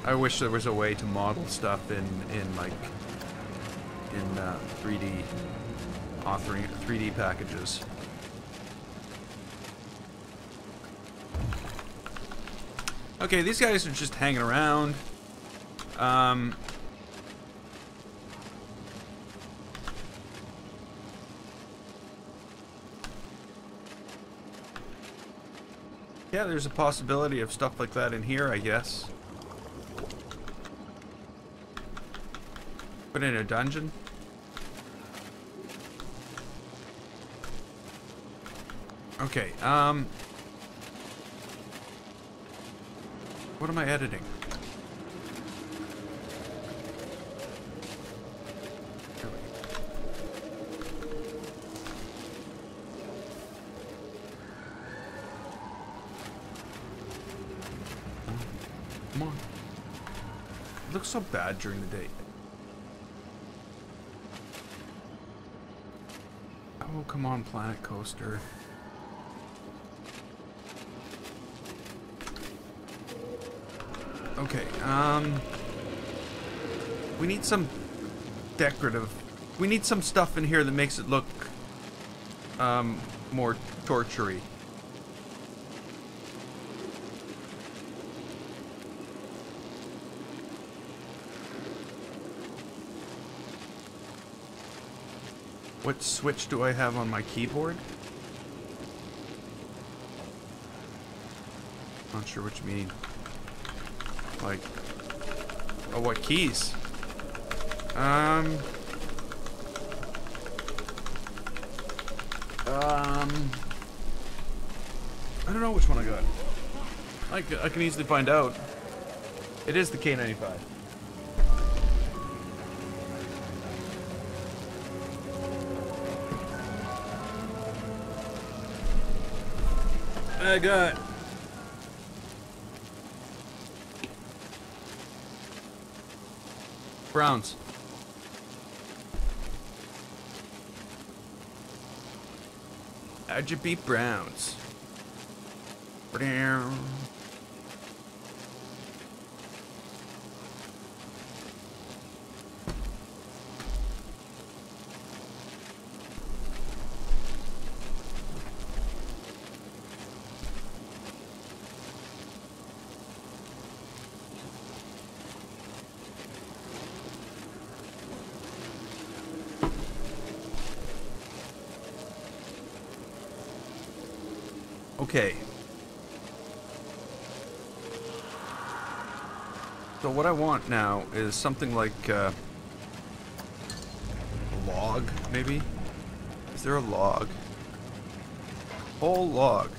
I wish there was a way to model stuff in 3D authoring 3D packages. Okay, these guys are just hanging around. Yeah, there's a possibility of stuff like that in here, I guess. Put in a dungeon. Okay, what am I editing? Come on. It looks so bad during the day. Oh, come on, Planet Coaster. Okay, We need some decorative. We need some stuff in here that makes it look more torture-y. What switch do I have on my keyboard? Not sure what you mean. Like, oh, what keys? I don't know which one I got. I can easily find out. It is the K95. I got Browns. How'd you beat Browns? Okay. So what I want now is something like a log, maybe? Is there a log? Whole log.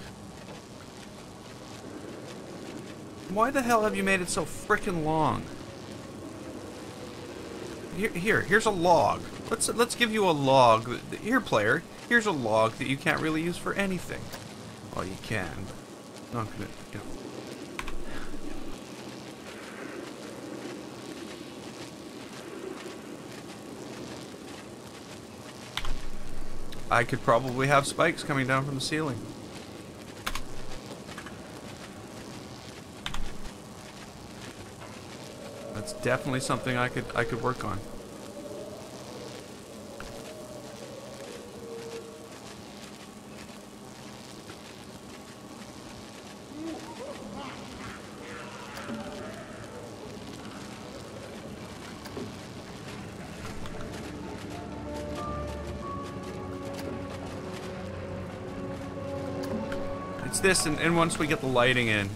Why the hell have you made it so frickin' long? Here's a log. Let's give you a log. Here, player. Here's a log that you can't really use for anything. Well, you can, but not gonna, you know. I could probably have spikes coming down from the ceiling. That's definitely something I could work on. It's this, and once we get the lighting in,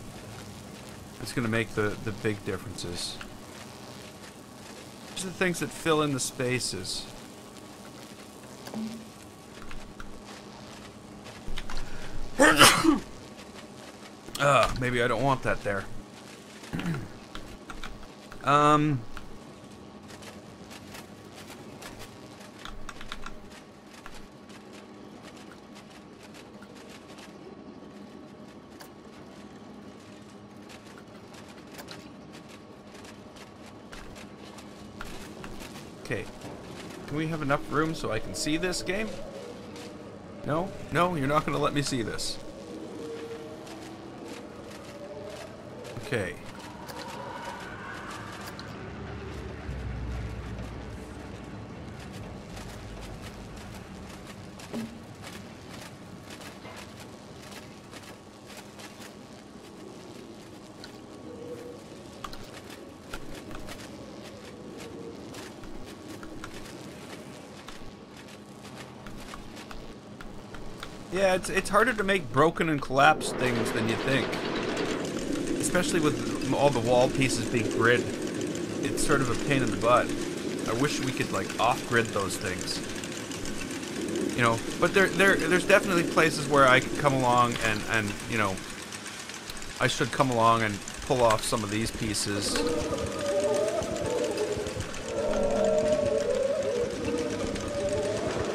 it's gonna make the big differences. These are the things that fill in the spaces. Maybe I don't want that there. Okay. Can we have enough room so I can see this game? No? No, you're not going to let me see this. Okay. Yeah, it's harder to make broken and collapsed things than you think. Especially with all the wall pieces being grid. It's sort of a pain in the butt. I wish we could, like, off-grid those things. You know, but there's definitely places where I could come along and, you know, I should come along and pull off some of these pieces.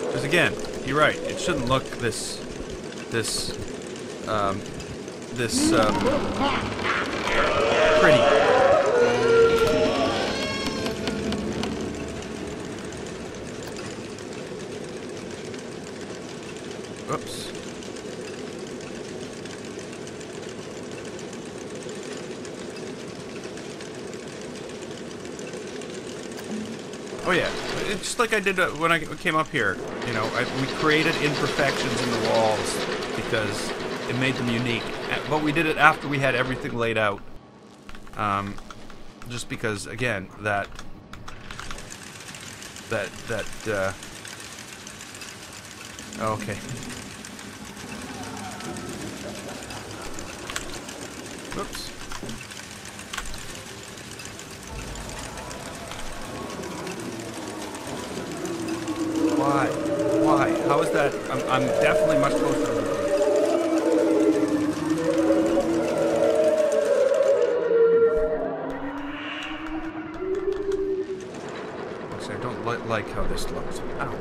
Because again, you're right, it shouldn't look this pretty. Oops. Oh yeah, it's just like I did when I came up here. You know, we created imperfections in the walls because it made them unique. But we did it after we had everything laid out. Just because, again, okay. Whoops. Why? Why? How is that? I'm definitely much closer to the I don't like how this looks. Ow.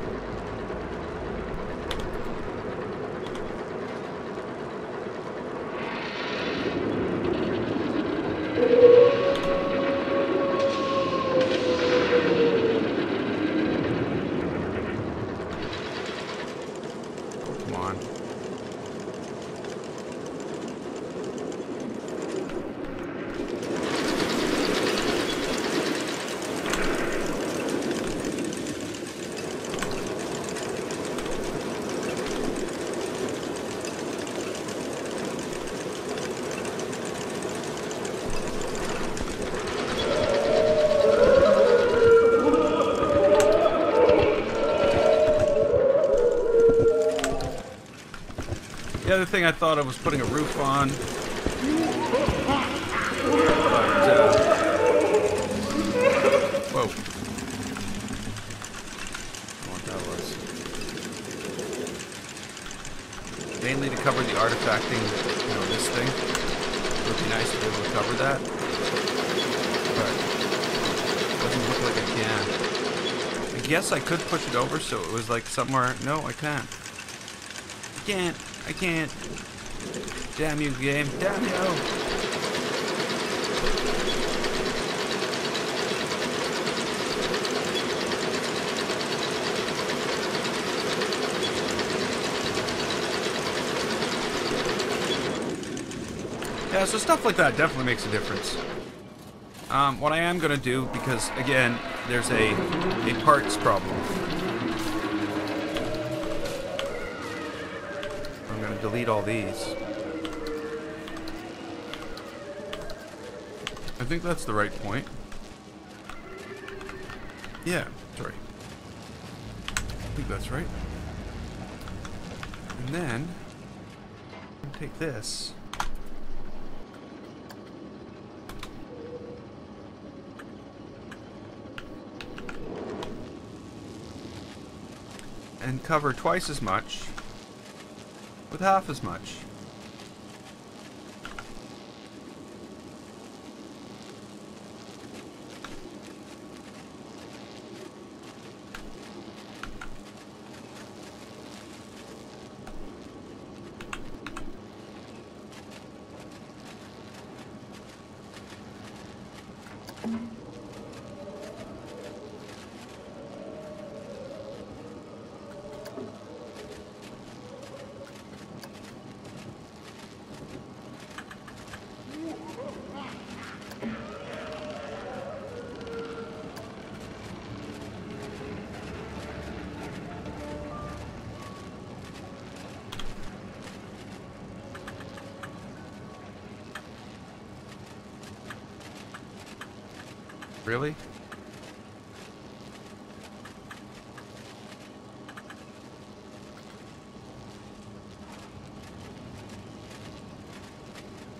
Come on. The other thing I thought I was putting a roof on, but, whoa. I don't know what that was. Mainly to cover the artifacting, you know, this thing. It would be nice to be able to cover that, but it doesn't look like I can. I guess I could push it over so it was like somewhere. No, I can't. I can't. Damn you, game. Damn you. Yeah, so stuff like that definitely makes a difference. What I am going to do, because, again, there's a parts problem. Delete all these. I think that's the right point. Yeah, sorry. I think that's right. And then take this. And cover twice as much with half as much. Really?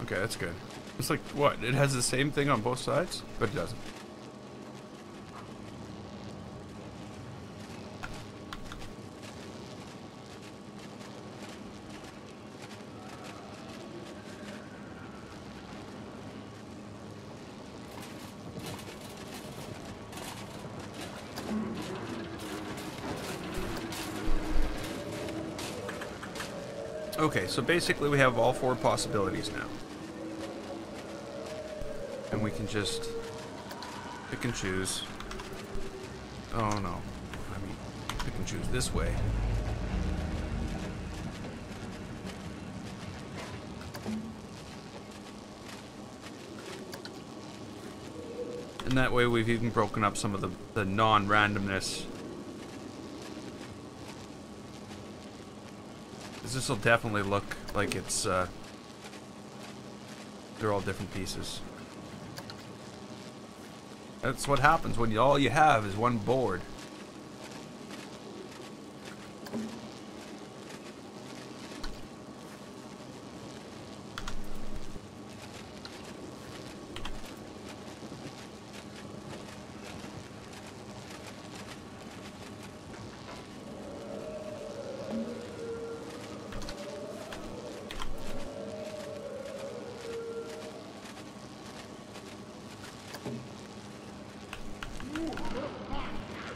Okay, that's good. It's like, what? It has the same thing on both sides? But it doesn't. Okay, so basically we have all four possibilities now. And we can just pick and choose. Oh no. I mean, pick and choose this way. And that way we've even broken up some of the non-randomness. This will definitely look like it's, they're all different pieces. That's what happens when all you have is one board.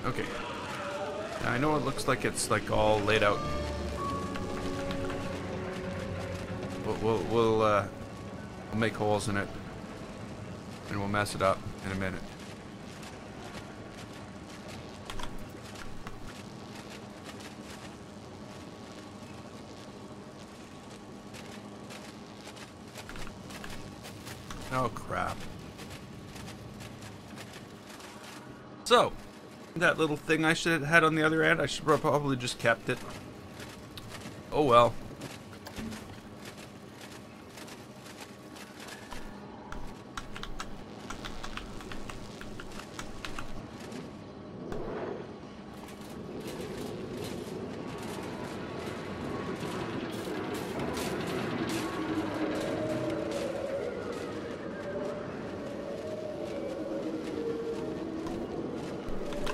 Okay. Now, I know it looks like it's like all laid out. We'll make holes in it, and we'll mess it up in a minute. Oh crap. So, that little thing I should have had on the other end, I should have probably just kept it. Oh well.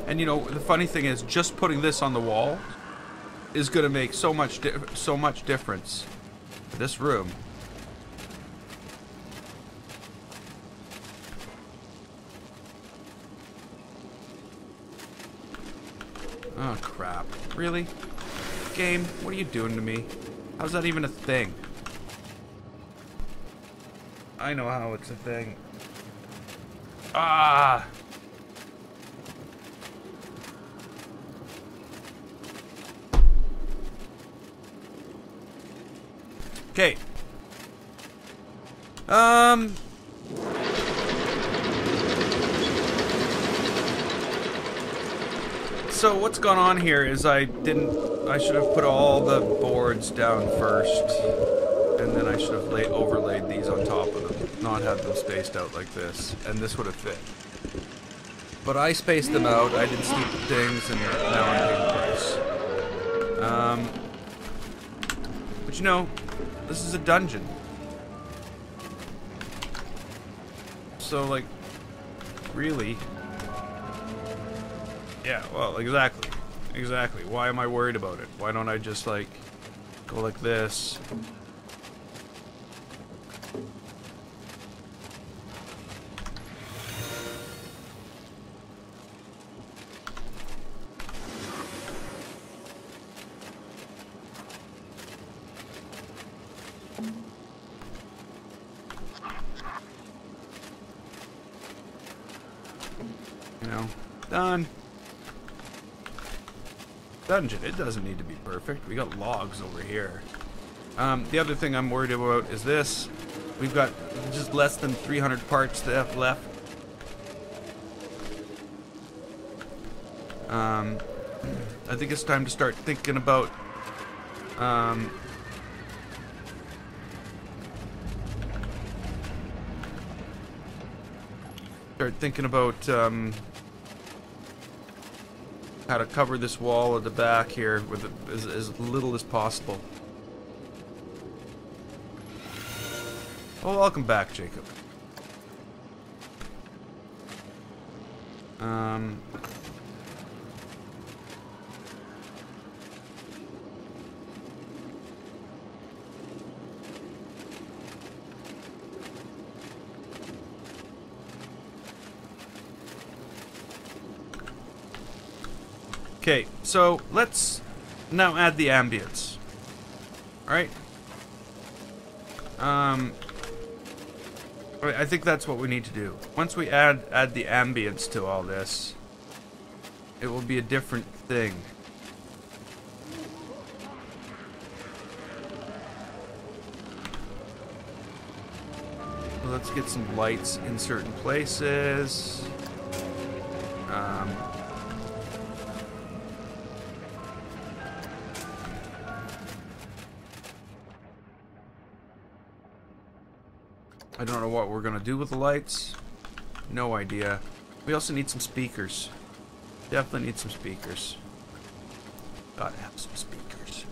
And you know, the funny thing is, just putting this on the wall is going to make so much difference for this room. Oh crap. Really? Game, what are you doing to me? How's that even a thing? I know how it's a thing. Ah! Okay. So what's gone on here is I should have put all the boards down first, and then I should have overlaid these on top of them, not have them spaced out like this, and this would have fit. But I spaced them out, I did stupid things, and now I'm paying the price. But you know, this is a dungeon. So, like, really? Yeah, well, exactly. Exactly. Why am I worried about it? Why don't I just, like, go like this? You know, done. Dungeon. It doesn't need to be perfect. We got logs over here. The other thing I'm worried about is this. We've got just less than 300 parts left. I think it's time to start thinking about how to cover this wall at the back here with as little as possible. Oh, welcome back, Jacob. Okay, so let's now add the ambience. Alright? I think that's what we need to do. Once we add the ambience to all this, it will be a different thing. Let's get some lights in certain places. I don't know what we're gonna do with the lights. No idea. We also need some speakers. Definitely need some speakers. Gotta have some speakers.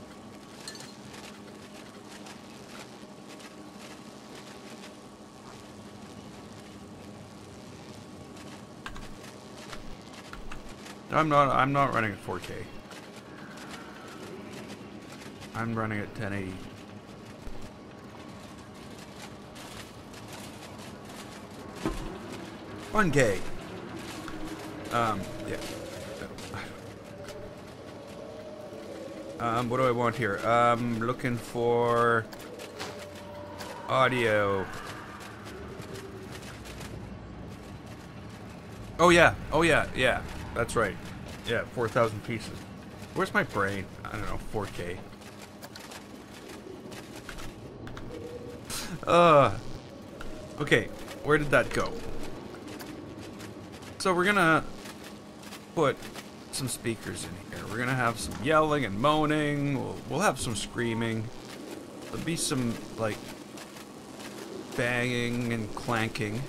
I'm not running at 4K. I'm running at 1080. $1K. Yeah. What do I want here? Looking for audio. Oh yeah. Oh yeah. Yeah. That's right. Yeah, 4,000 pieces. Where's my brain? I don't know. 4K. Okay. Where did that go? So we're gonna put some speakers in here. We're gonna have some yelling and moaning. We'll have some screaming. There'll be some like banging and clanking.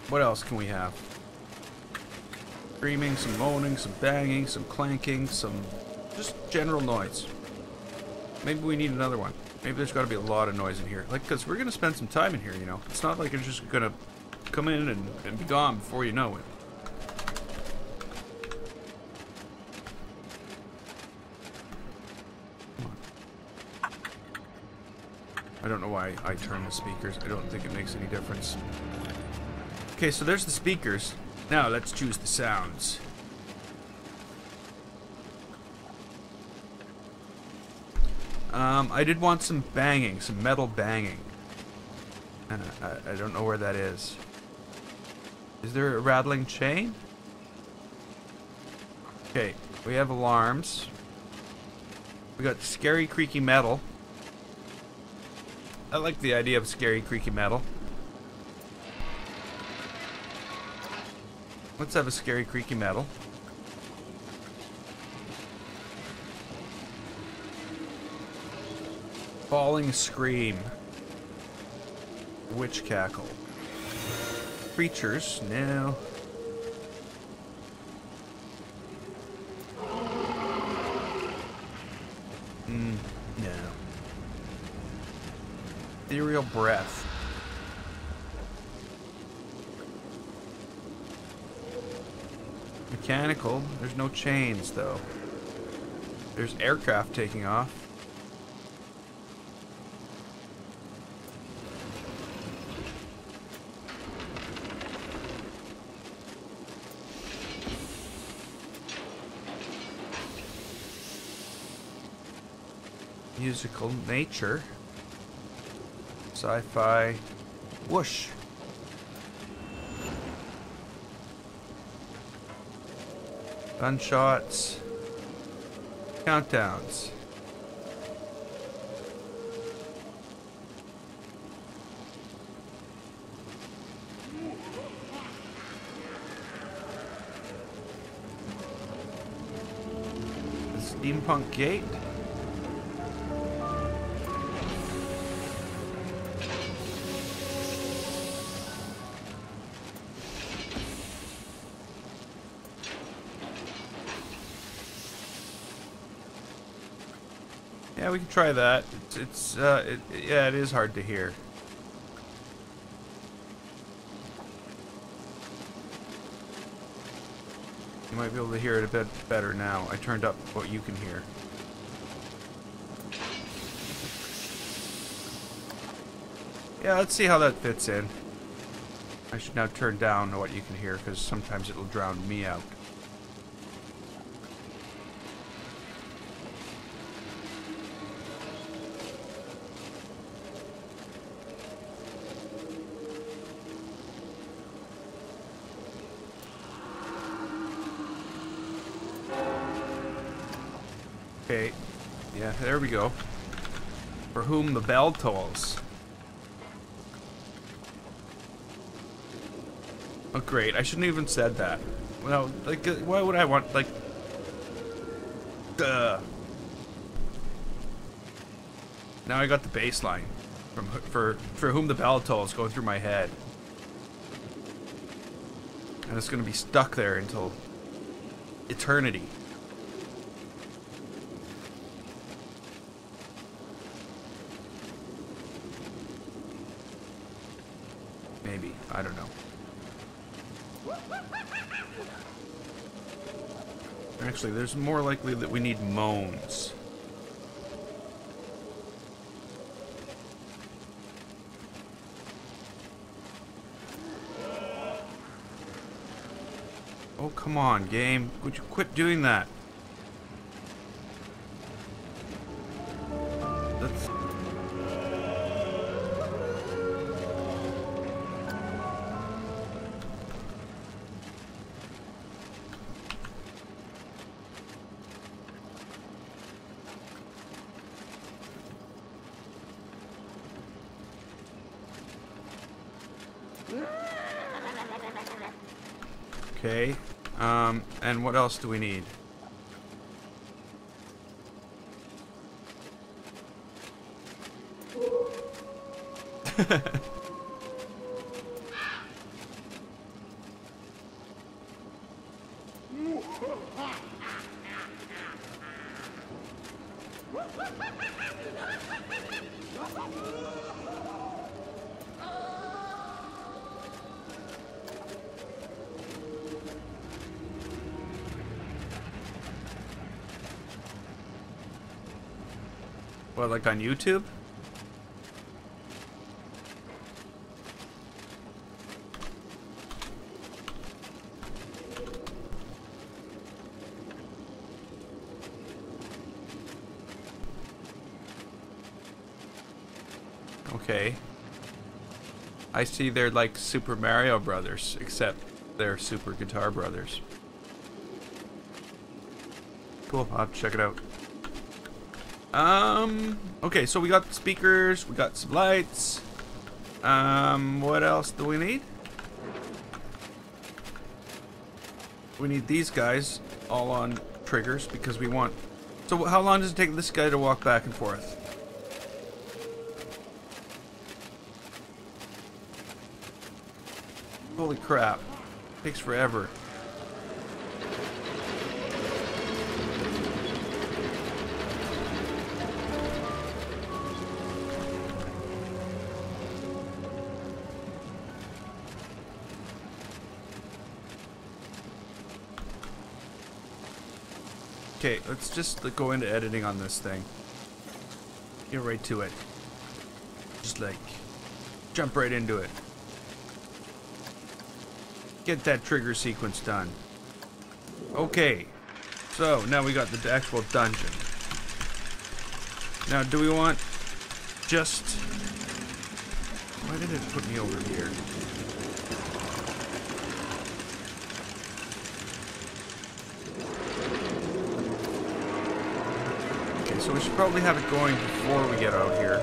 What else can we have? Screaming, some moaning, some banging, some clanking, some just general noise. Maybe we need another one. Maybe there's got to be a lot of noise in here. Like, because we're going to spend some time in here, you know. It's not like it's just going to come in and be gone before you know it. Come on. I don't know why I turn the speakers. I don't think it makes any difference. Okay, so there's the speakers. Now let's choose the sounds. I did want some banging, some metal banging. And I don't know where that is. Is there a rattling chain? Okay, we have alarms. We got scary creaky metal. I like the idea of scary creaky metal. Let's have a scary creaky metal. Falling scream. Witch cackle. Creatures, no. No. Ethereal breath. Mechanical. There's no chains, though. There's aircraft taking off. Musical nature. Sci-fi. Whoosh. Gunshots. Countdowns. The steampunk gate. Yeah, we can try that. Yeah, it is hard to hear. You might be able to hear it a bit better now. I turned up what you can hear. Yeah, let's see how that fits in. I should now turn down what you can hear, because sometimes it'll drown me out. Okay, yeah, there we go. For whom the bell tolls. Oh, great. I shouldn't even said that. Well, like, why would I want, like... Duh. Now I got the bass line for whom the bell tolls going through my head. And it's gonna be stuck there until eternity. Maybe. I don't know. Actually, there's more likely that we need moans. Oh, come on, game. Would you quit doing that? That's... Okay. And what else do we need? What, like on YouTube? Okay. I see they're like Super Mario Brothers, except they're Super Guitar Brothers. Cool, I'll have to check it out. Okay, so we got the speakers, we got some lights. What else do we need? We need these guys all on triggers because we want... So how long does it take this guy to walk back and forth? Holy crap. Takes forever. Okay, let's just go into editing on this thing. Get right to it. Just like, jump right into it. Get that trigger sequence done. Okay, so now we got the actual dungeon. Now, do we want just... Why did it put me over here? So we should probably have it going before we get out here.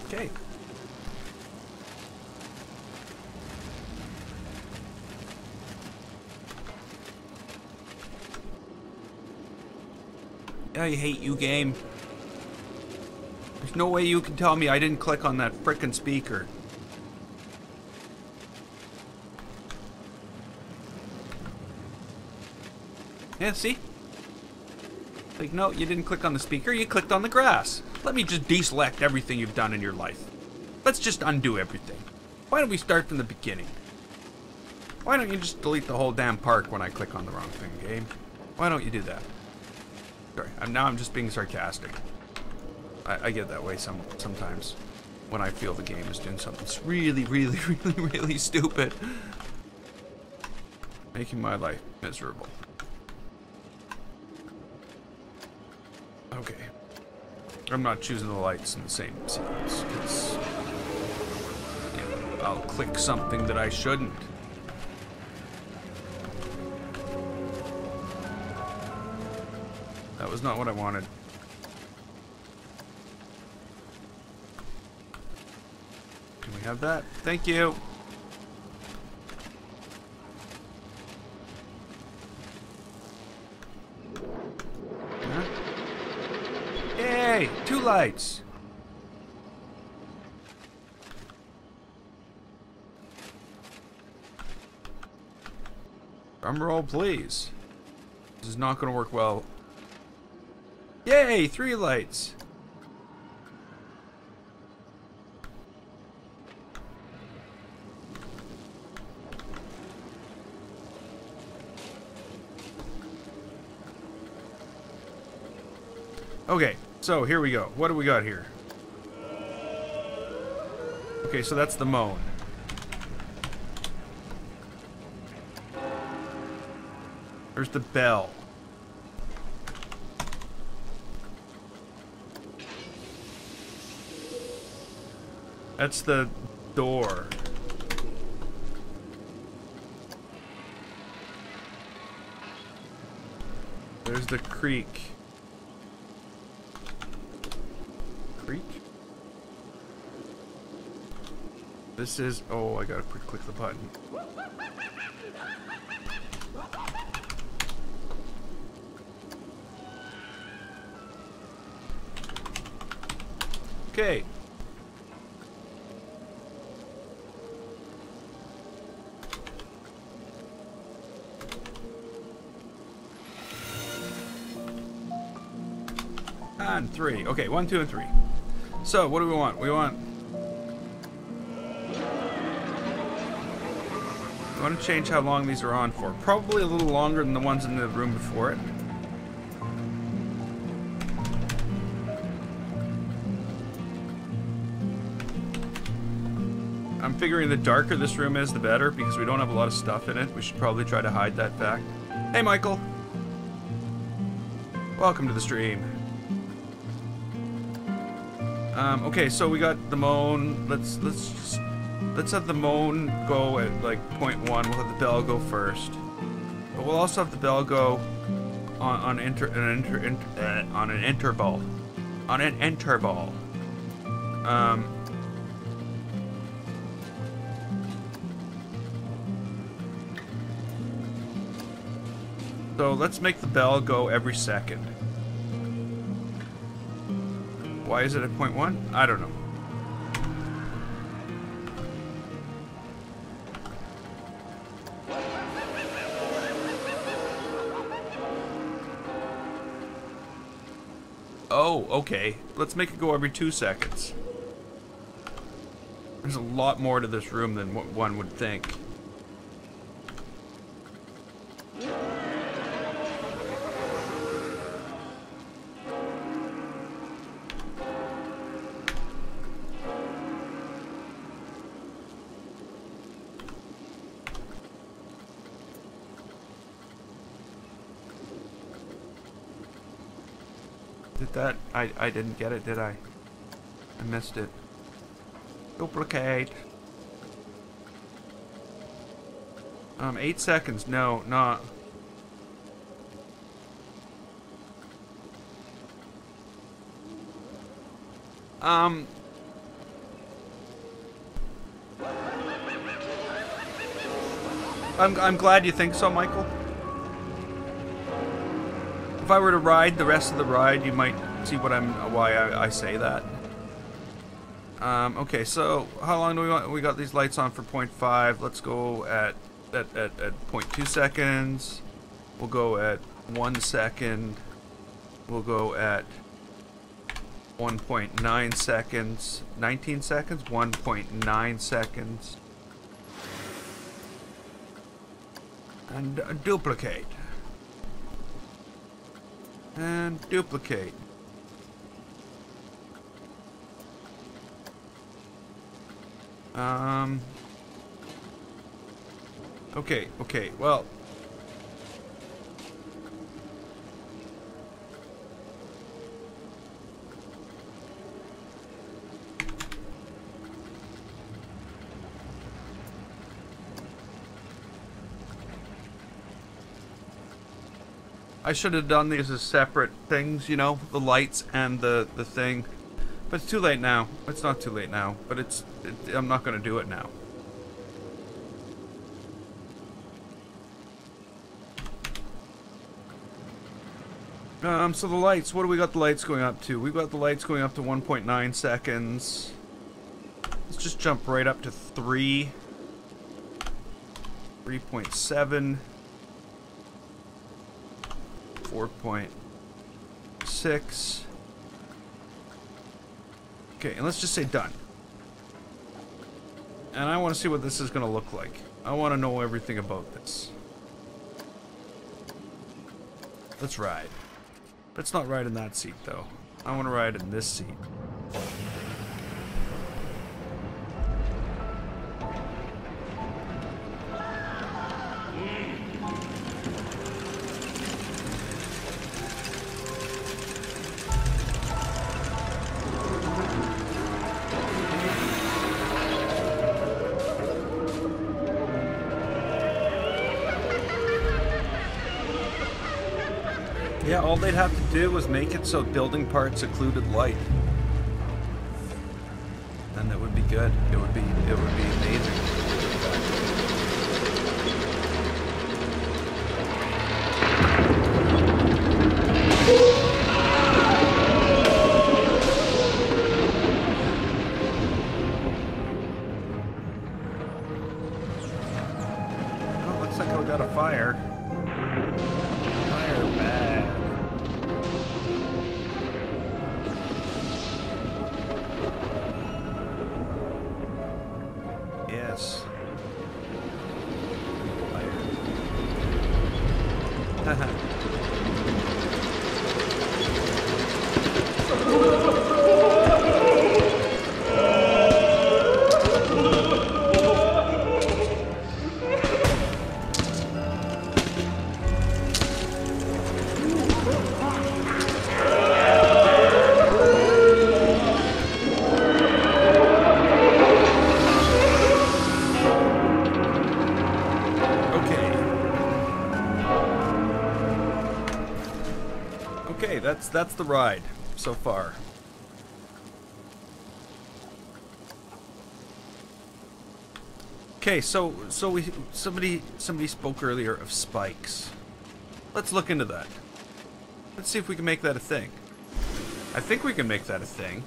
Okay. I hate you, game. There's no way you can tell me I didn't click on that frickin' speaker. Yeah, see? Like, no, you didn't click on the speaker, you clicked on the grass. Let me just deselect everything you've done in your life. Let's just undo everything. Why don't we start from the beginning? Why don't you just delete the whole damn park when I click on the wrong thing, game? Why don't you do that? Sorry, now I'm just being sarcastic. I get that way sometimes when I feel the game is doing something really, really, really, really stupid. Making my life miserable. Okay. I'm not choosing the lights in the same sequence, because... Yeah. I'll click something that I shouldn't. That was not what I wanted. Can we have that? Thank you. Huh? Yay! 2 lights. Drum roll, please. This is not going to work well. Yay! 3 lights. Okay, so here we go. What do we got here? Okay, so that's the moan. There's the bell. That's the door. There's the creek. Creek? This is... Oh, I gotta click the button. Okay. And 3. Okay, 1, 2, and 3. So, what do we want? We want to change how long these are on for. Probably a little longer than the ones in the room before it. I'm figuring the darker this room is, the better, because we don't have a lot of stuff in it. We should probably try to hide that fact. Hey, Michael. Welcome to the stream. Okay, so we got the moan. Let's have the moan go at like 0.1. We'll have the bell go first, but we'll also have the bell go on an interval. So let's make the bell go every second. Why is it at 0.1? I don't know. Oh, okay. Let's make it go every 2 seconds. There's a lot more to this room than what one would think. That I didn't get it, did I? I missed it. Duplicate. 8 seconds. No, not. I'm glad you think so, Michael. If I were to ride the rest of the ride, you might see why I say that. Okay, so how long do we want? We got these lights on for 0.5. Let's go at 0.2 seconds. We'll go at 1 second. We'll go at 1.9 seconds. 19 seconds. 1.9 seconds. And duplicate. And duplicate. Okay, well. I should have done these as separate things, you know, the lights and the thing. But it's too late now. It's not too late now, but I'm not going to do it now. So the lights, what do we got the lights going up to? We've got the lights going up to 1.9 seconds. Let's just jump right up to 3. 3.7. 4.6. Okay, and let's just say done. And I want to see what this is going to look like. I want to know everything about this. Let's ride. Let's not ride in that seat, though. I want to ride in this seat. Yeah, all they'd have to do was make it so building parts included light. And that would be good. It would be amazing. Oh, looks like we got a fire. Fire bad. Yes. Haha. Okay, that's the ride so far. Okay, so somebody spoke earlier of spikes. Let's look into that. Let's see if we can make that a thing. I think we can make that a thing.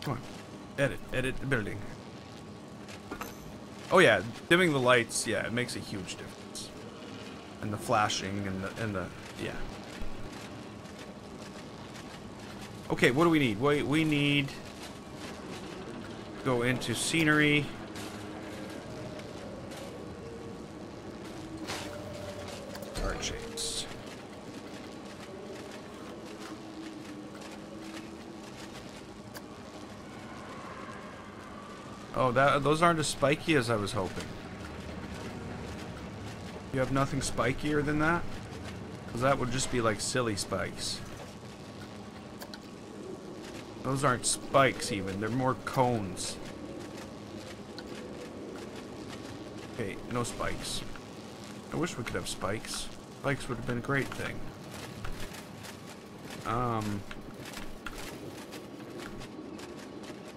Come on. Edit the building. Oh yeah, dimming the lights, yeah, it makes a huge difference. And the flashing and the yeah. Okay, what do we need? We need to go into scenery. Art shapes. Oh, those aren't as spiky as I was hoping. You have nothing spikier than that? Because that would just be like silly spikes. Those aren't spikes even, they're more cones. Okay, no spikes. I wish we could have spikes. Spikes would have been a great thing.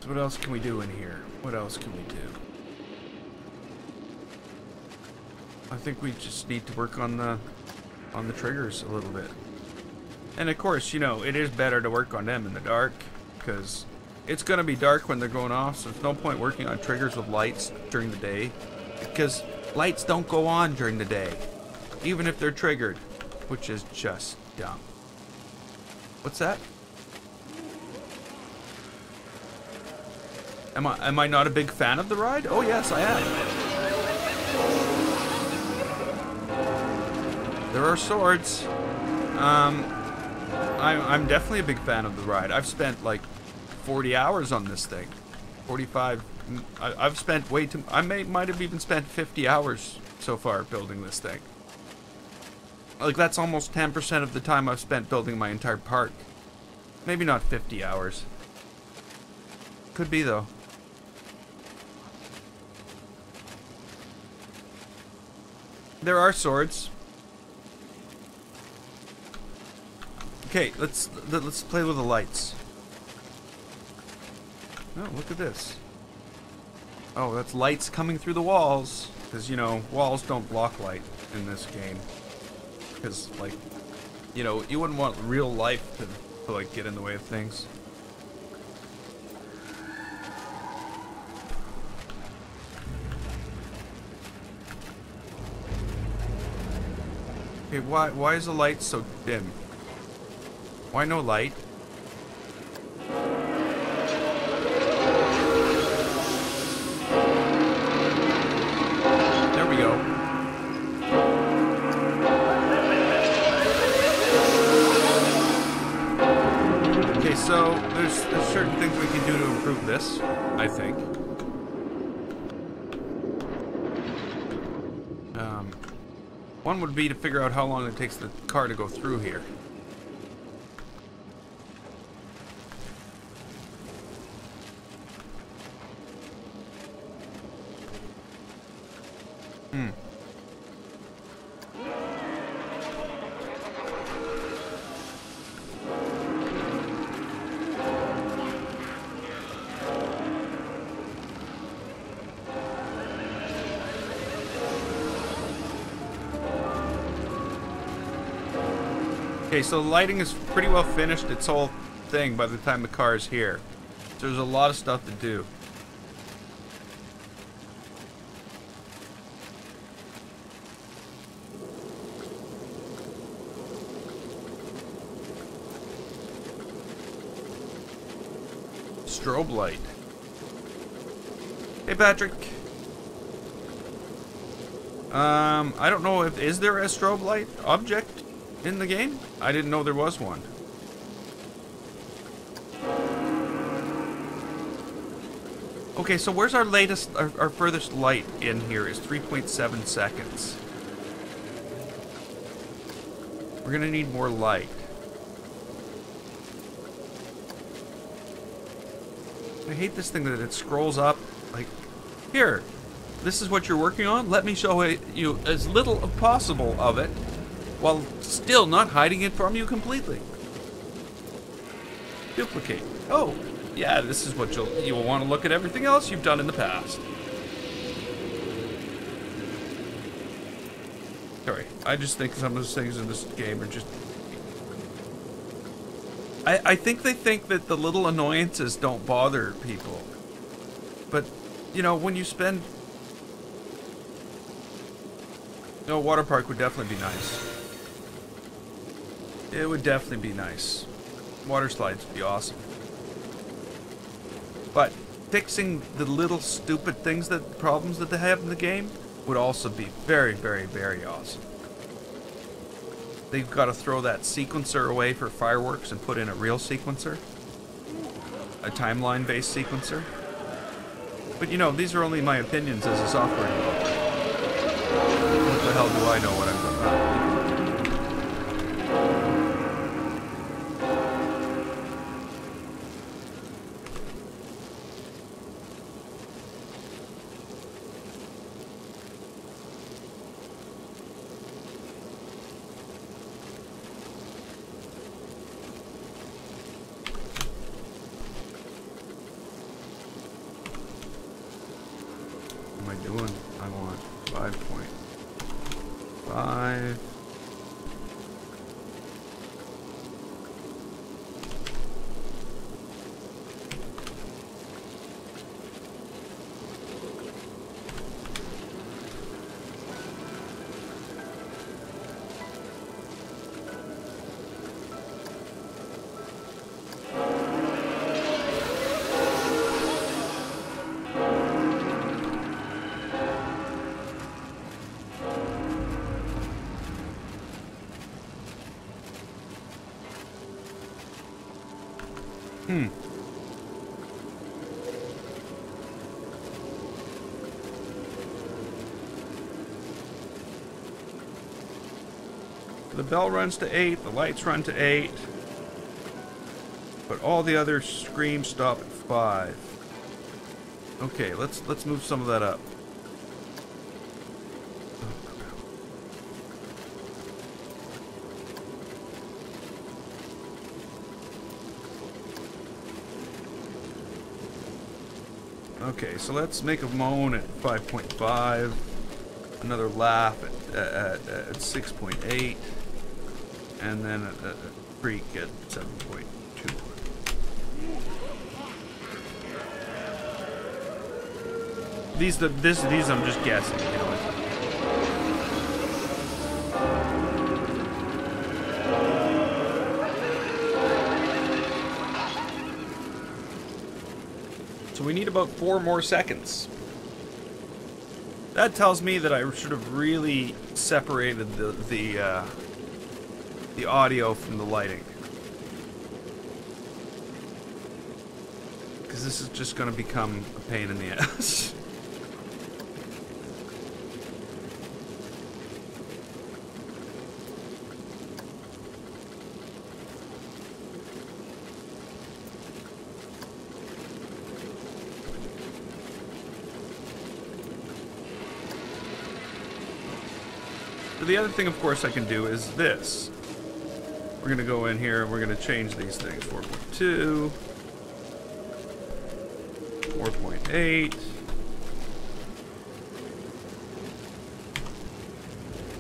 So what else can we do in here? What else can we do? I think we just need to work on the triggers a little bit. And of course, you know, it is better to work on them in the dark, because it's going to be dark when they're going off, so there's no point working on triggers with lights during the day, because lights don't go on during the day, even if they're triggered, which is just dumb. What's that? Am I not a big fan of the ride? Oh yes, I am. There are swords. I'm definitely a big fan of the ride. I've spent like 40 hours on this thing. 45. I've spent way too. I might have even spent 50 hours so far building this thing. Like that's almost 10% of the time I've spent building my entire park. Maybe not 50 hours. Could be though. There are swords. Okay, let's play with the lights. Oh, look at this. Oh, that's lights coming through the walls. Because, you know, walls don't block light in this game. Because, like, you know, you wouldn't want real life to like, get in the way of things. Okay, why is the light so dim? Why no light? There we go. Okay, so there's certain things we can do to improve this, I think. One would be to figure out how long it takes the car to go through here. Okay, so the lighting is pretty well finished its whole thing by the time the car is here. So there's a lot of stuff to do. Strobe light. Hey, Patrick. I don't know if is there a strobe light object in the game? I didn't know there was one. Okay, so where's our latest, our furthest light in here is 3.7 seconds. We're gonna need more light. I hate this thing that it scrolls up, like, here, this is what you're working on? Let me show you as little as possible of it, while still not hiding it from you completely. Duplicate. Oh, yeah, this is what you'll want to look at everything else you've done in the past. Sorry, I just think some of those things in this game are just... I think they think that the little annoyances don't bother people. But, you know, when you spend... You know, a water park would definitely be nice. It would definitely be nice. Water slides would be awesome. But fixing the little stupid things, problems that they have in the game would also be very, very, very awesome. They've got to throw that sequencer away for fireworks and put in a real sequencer. A timeline-based sequencer. But you know, these are only my opinions as a software developer. What the hell do I know what I'm talking about? Doing? I want 5.5. The bell runs to 8, the lights run to 8, but all the other screams stop at 5. Okay, let's move some of that up. Okay, so let's make a moan at 5.5. Another laugh at 6.8. And then a creak at 7.2. These I'm just guessing, you know. So we need about 4 more seconds. That tells me that I should have really separated the audio from the lighting. Because this is just going to become a pain in the ass. So the other thing, of course, I can do is this. We're going to go in here and we're going to change these things. 4.2. 4.8.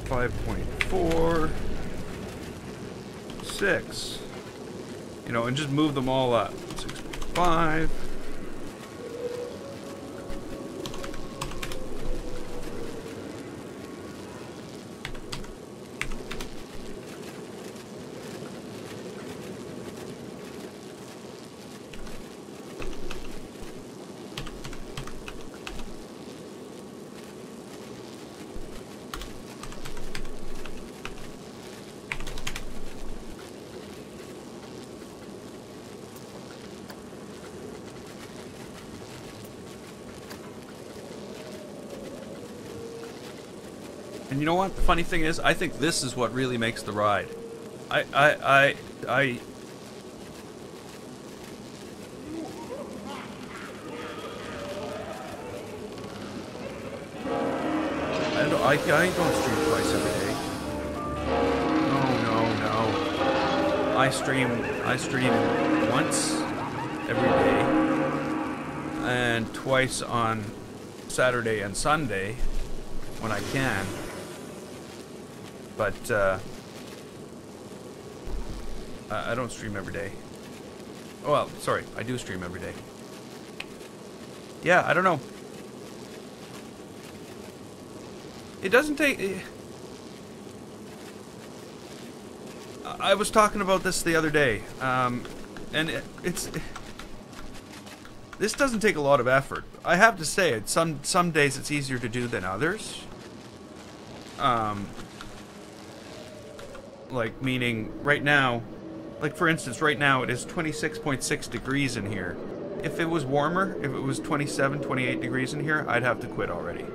5.4. 6. You know, and just move them all up. 6.5. And you know what? The funny thing is, I think this is what really makes the ride. I don't stream twice every day. No. I stream once every day, and twice on Saturday and Sunday when I can. But I don't stream every day. Oh, well, sorry, I do stream every day. Yeah, I don't know. It doesn't take... I was talking about this the other day, and this doesn't take a lot of effort. I have to say it. Some days it's easier to do than others. Like, meaning right now, like for instance, right now it is 26.6 degrees in here. If it was warmer, if it was 27, 28 degrees in here, I'd have to quit already.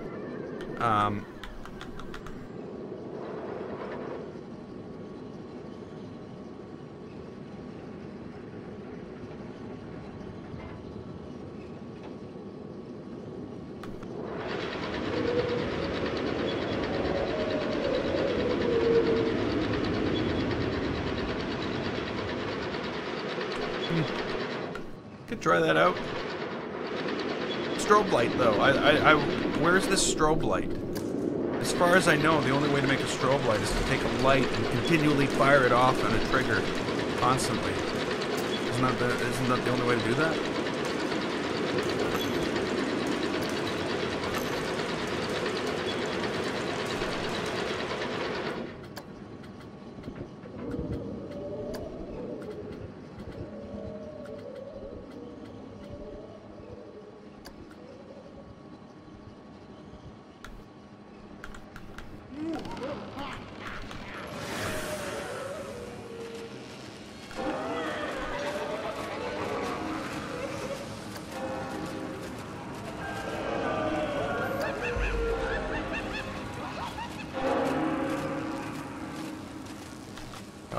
Could try that out. Strobe light, though. Where's this strobe light? As far as I know, the only way to make a strobe light is to take a light and continually fire it off on a trigger constantly. Isn't that the only way to do that?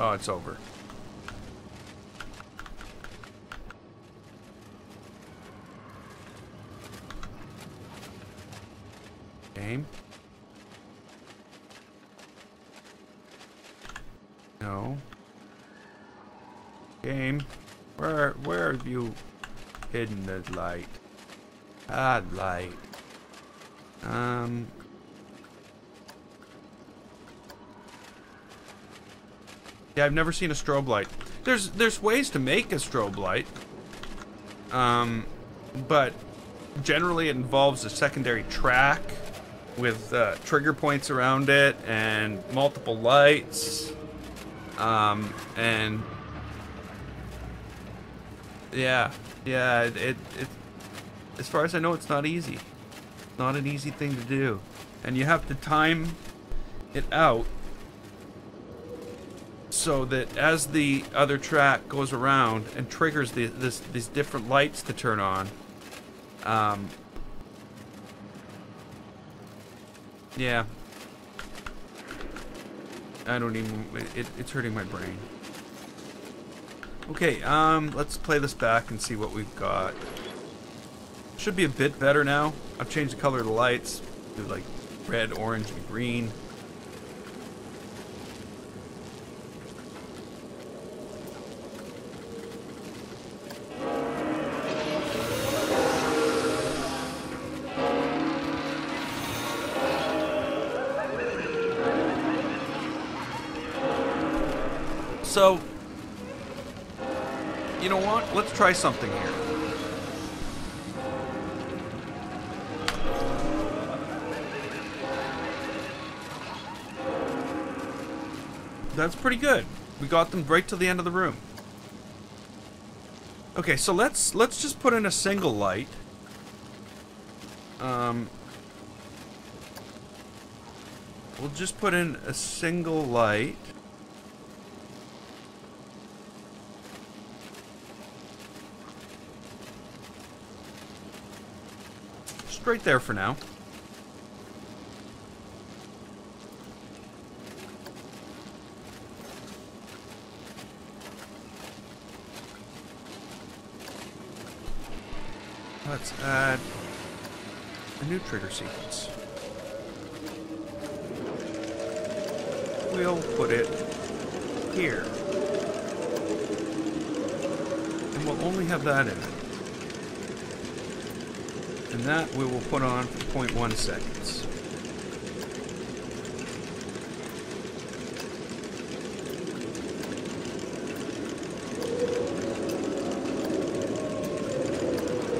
Oh, it's over. Game? No. Game? Where have you hidden the light? Add light. Yeah, I've never seen a strobe light. There's ways to make a strobe light. But generally it involves a secondary track with trigger points around it and multiple lights. And yeah, it as far as I know, it's not easy. Not an easy thing to do, and you have to time it out so that as the other track goes around and triggers these different lights to turn on. Yeah. I don't even... It's hurting my brain. Okay, let's play this back and see what we've got. Should be a bit better now. I've changed the color of the lights to like red, orange, and green. So, you know what? Let's try something here. That's pretty good. We got them right to the end of the room. Okay, so let's just put in a single light. We'll just put in a single light. Just right there for now. Let's add a new trigger sequence. We'll put it here. And we'll only have that in it. And that we will put on for 0.1 seconds.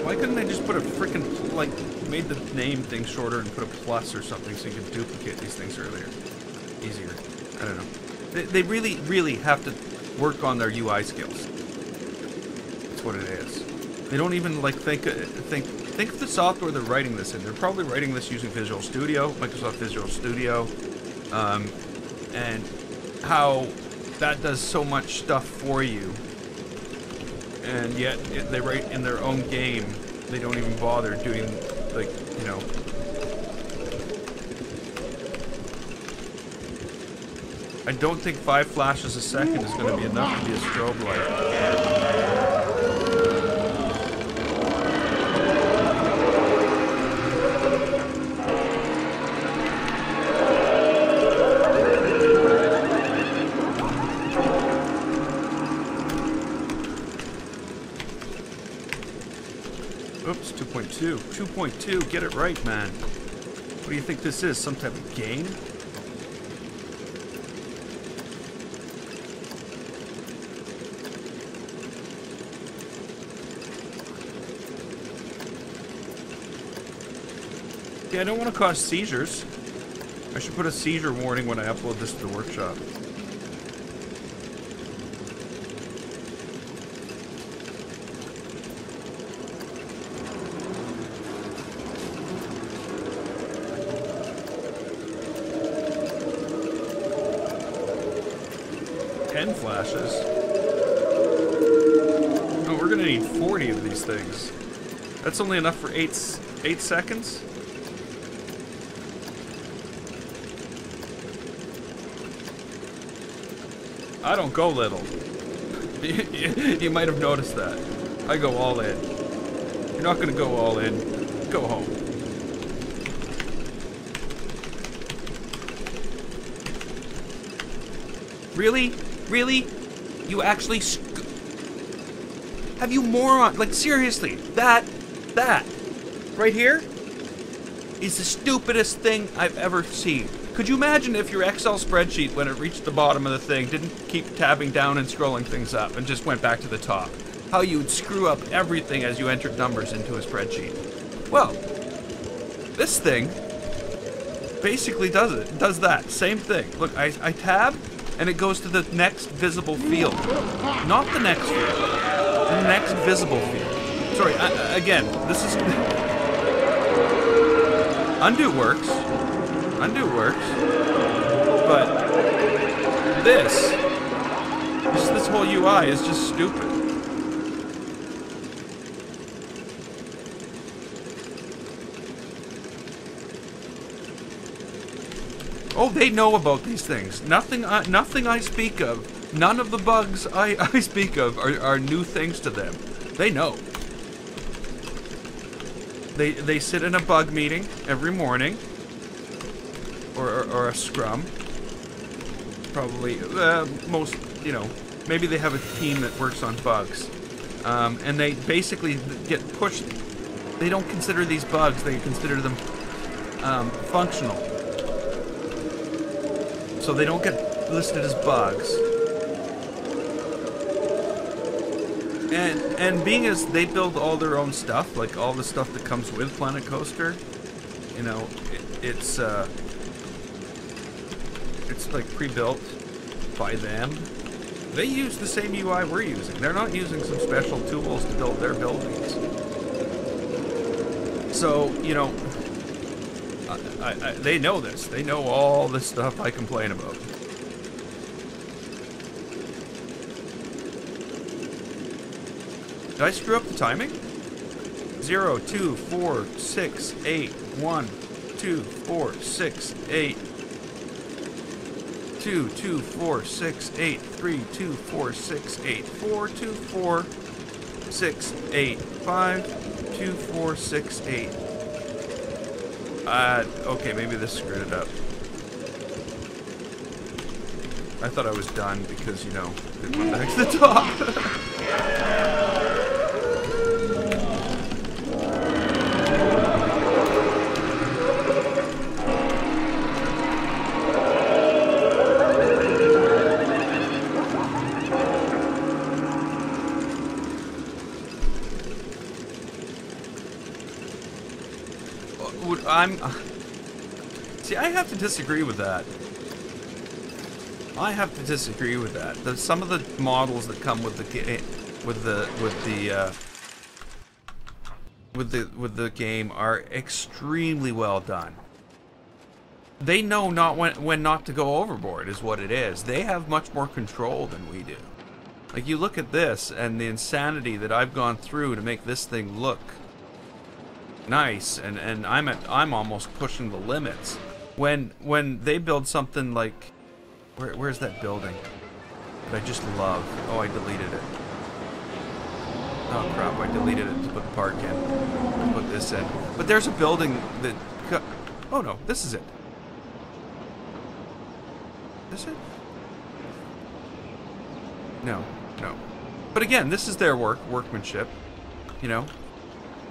Why couldn't they just put a freaking, like, made the name thing shorter and put a plus or something so you could duplicate these things earlier? Easier. I don't know. They really, really have to work on their UI skills. That's what it is. They don't even, like, think of the software they're writing this in. They're probably writing this using Visual Studio, Microsoft Visual Studio, and how that does so much stuff for you. And yet, they write in their own game, they don't even bother doing, like, you know... I don't think 5 flashes a second is going to be enough to be a strobe light. Oops, 2.2. 2.2, get it right, man. What do you think this is? Some type of game? Yeah, I don't want to cause seizures. I should put a seizure warning when I upload this to the workshop. Flashes. No, we're gonna need 40 of these things. That's only enough for 8 seconds? I don't go little. You might have noticed that. I go all in. You're not gonna go all in. Go home. Really? Really? You actually have you moron? Like, seriously, that, right here is the stupidest thing I've ever seen. Could you imagine if your Excel spreadsheet, when it reached the bottom of the thing, didn't keep tabbing down and scrolling things up and just went back to the top? How you would screw up everything as you entered numbers into a spreadsheet. Well, this thing basically does that same thing. Look, I tab and it goes to the next visible field. Not the next field, the next visible field. Sorry, again, this is... Undo works, but this whole UI is just stupid. Oh, they know about these things. Nothing I speak of, none of the bugs I speak of are new things to them. They know. They sit in a bug meeting every morning, or a scrum. Probably most, you know, maybe they have a team that works on bugs, and they basically get pushed. They don't consider these bugs; they consider them functional. So they don't get listed as bugs. And being as they build all their own stuff, like all the stuff that comes with Planet Coaster, you know, it's like pre-built by them. They use the same UI we're using. They're not using some special tools to build their buildings. So, you know, they know this. They know all the stuff I complain about. Did I screw up the timing? 0, 2, 4, 6, 8, 1, 2, 4, 6, 8, 2, 2, 4, 6, 8, 3, 2, 4, 6, 8, 4, 2, 4, 6, 8, 5, 2, 4, 6, 8. Okay, maybe this screwed it up. I thought I was done because, you know, it went back to the top. See, I have to disagree with that. Some of the models that come with the game are extremely well done. They know when not to go overboard is what it is. They have much more control than we do. Like, you look at this and the insanity that I've gone through to make this thing look nice, and I'm almost pushing the limits. When they build something like, where's that building that I just love? Oh, I deleted it. Oh crap, I deleted it to put the park in. Put this in. But there's a building that, oh no, this is it. Is it? No. But again, this is their workmanship, you know.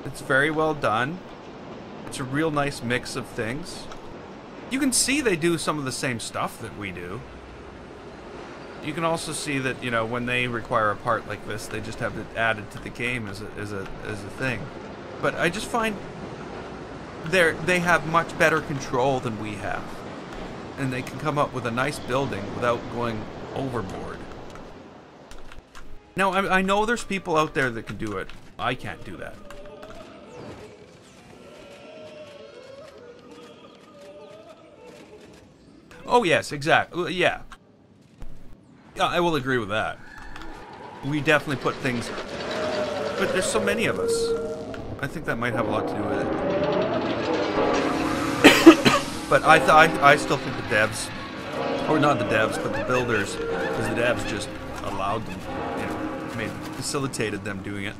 It's very well done. It's a real nice mix of things. You can see they do some of the same stuff that we do. You can also see that, you know, when they require a part like this, they just have it added to the game as a thing. But I just find they have much better control than we have. And they can come up with a nice building without going overboard. Now, I know there's people out there that can do it. I can't do that. Oh yes, exactly. Yeah. Yeah, I will agree with that. We definitely put things, but there's so many of us. I think that might have a lot to do with it. But I still think the devs, or not the devs, but the builders, because the devs just allowed them, you know, facilitated them doing it.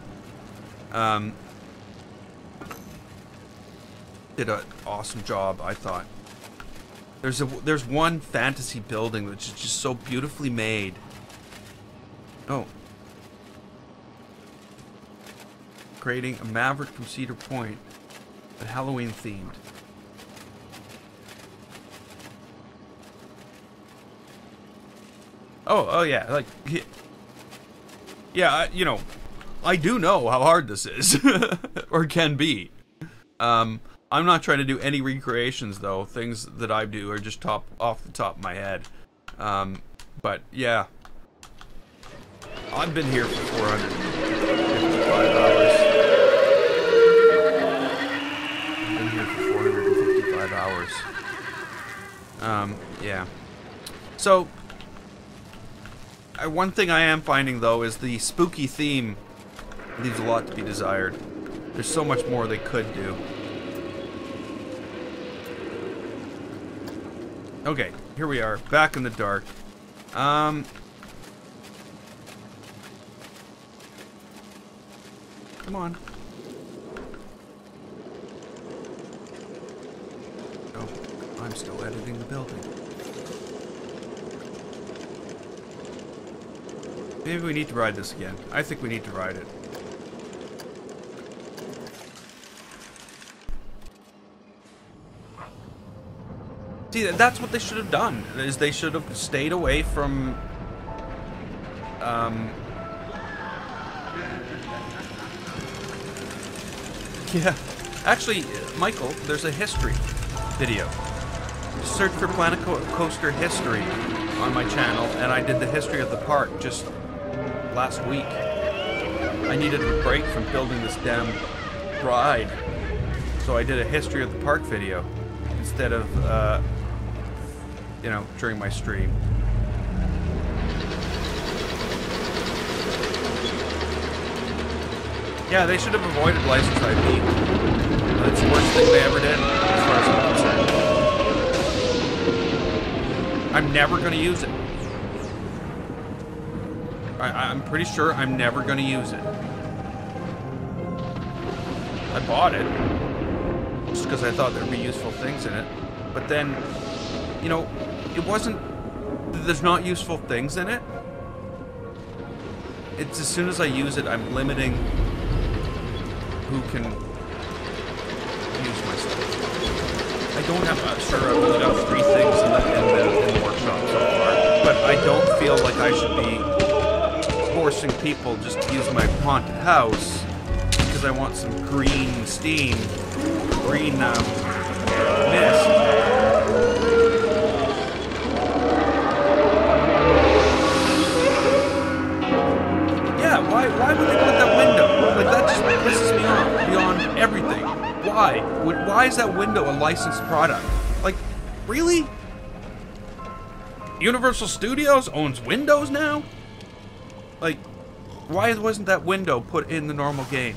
Did an awesome job, I thought. There's one fantasy building which is just so beautifully made. Oh. Creating a Maverick from Cedar Point. but Halloween themed. Oh yeah, like, yeah, you know, I do know how hard this is, or can be. I'm not trying to do any recreations though. Things that I do are just off the top of my head. But yeah, I've been here for 455 hours. I've been here for 455 hours. Yeah. So, one thing I am finding though is the spooky theme leaves a lot to be desired. There's so much more they could do. Okay, here we are, back in the dark. Come on. Oh, I'm still editing the building. Maybe we need to ride this again. I think we need to ride it. See, that's what they should have done, is they should have stayed away from, yeah. Actually, Michael, there's a history video. Search for Planet Coaster history on my channel, and I did the history of the park just last week. I needed a break from building this damn ride, so I did a history of the park video instead of, you know, during my stream. Yeah, they should have avoided License IP. That's the worst thing they ever did, as far as I'm concerned. I'm never going to use it. I'm pretty sure I'm never going to use it. I bought it just because I thought there'd be useful things in it. But then, you know, it wasn't... There's not useful things in it. It's as soon as I use it, I'm limiting who can use my stuff. I don't have... sure, I've only got 3 things in the workshop so far. But I don't feel like I should be forcing people just to use my haunted house because I want some green steam, green mist. Yeah, why would they put that window? Like, that just pisses me off beyond everything. Why? Why is that window a licensed product? Like, really? Universal Studios owns Windows now? Like, why wasn't that window put in the normal game?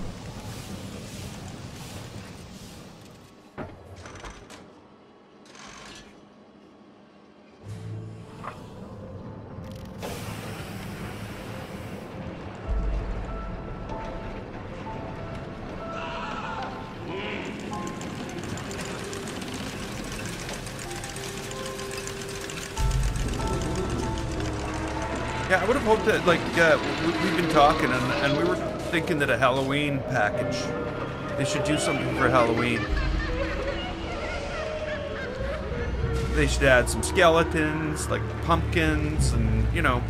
Yeah, I would have hoped that, like, we've been talking, and we were thinking that a Halloween package, they should do something for Halloween. They should add some skeletons, like pumpkins, and, you know.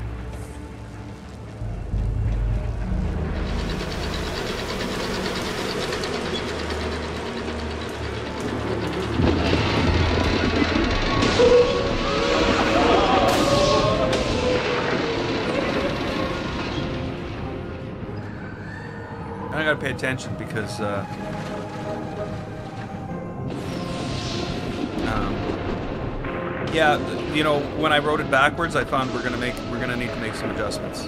I gotta pay attention because, yeah, you know, when I wrote it backwards, I found we're gonna need to make some adjustments.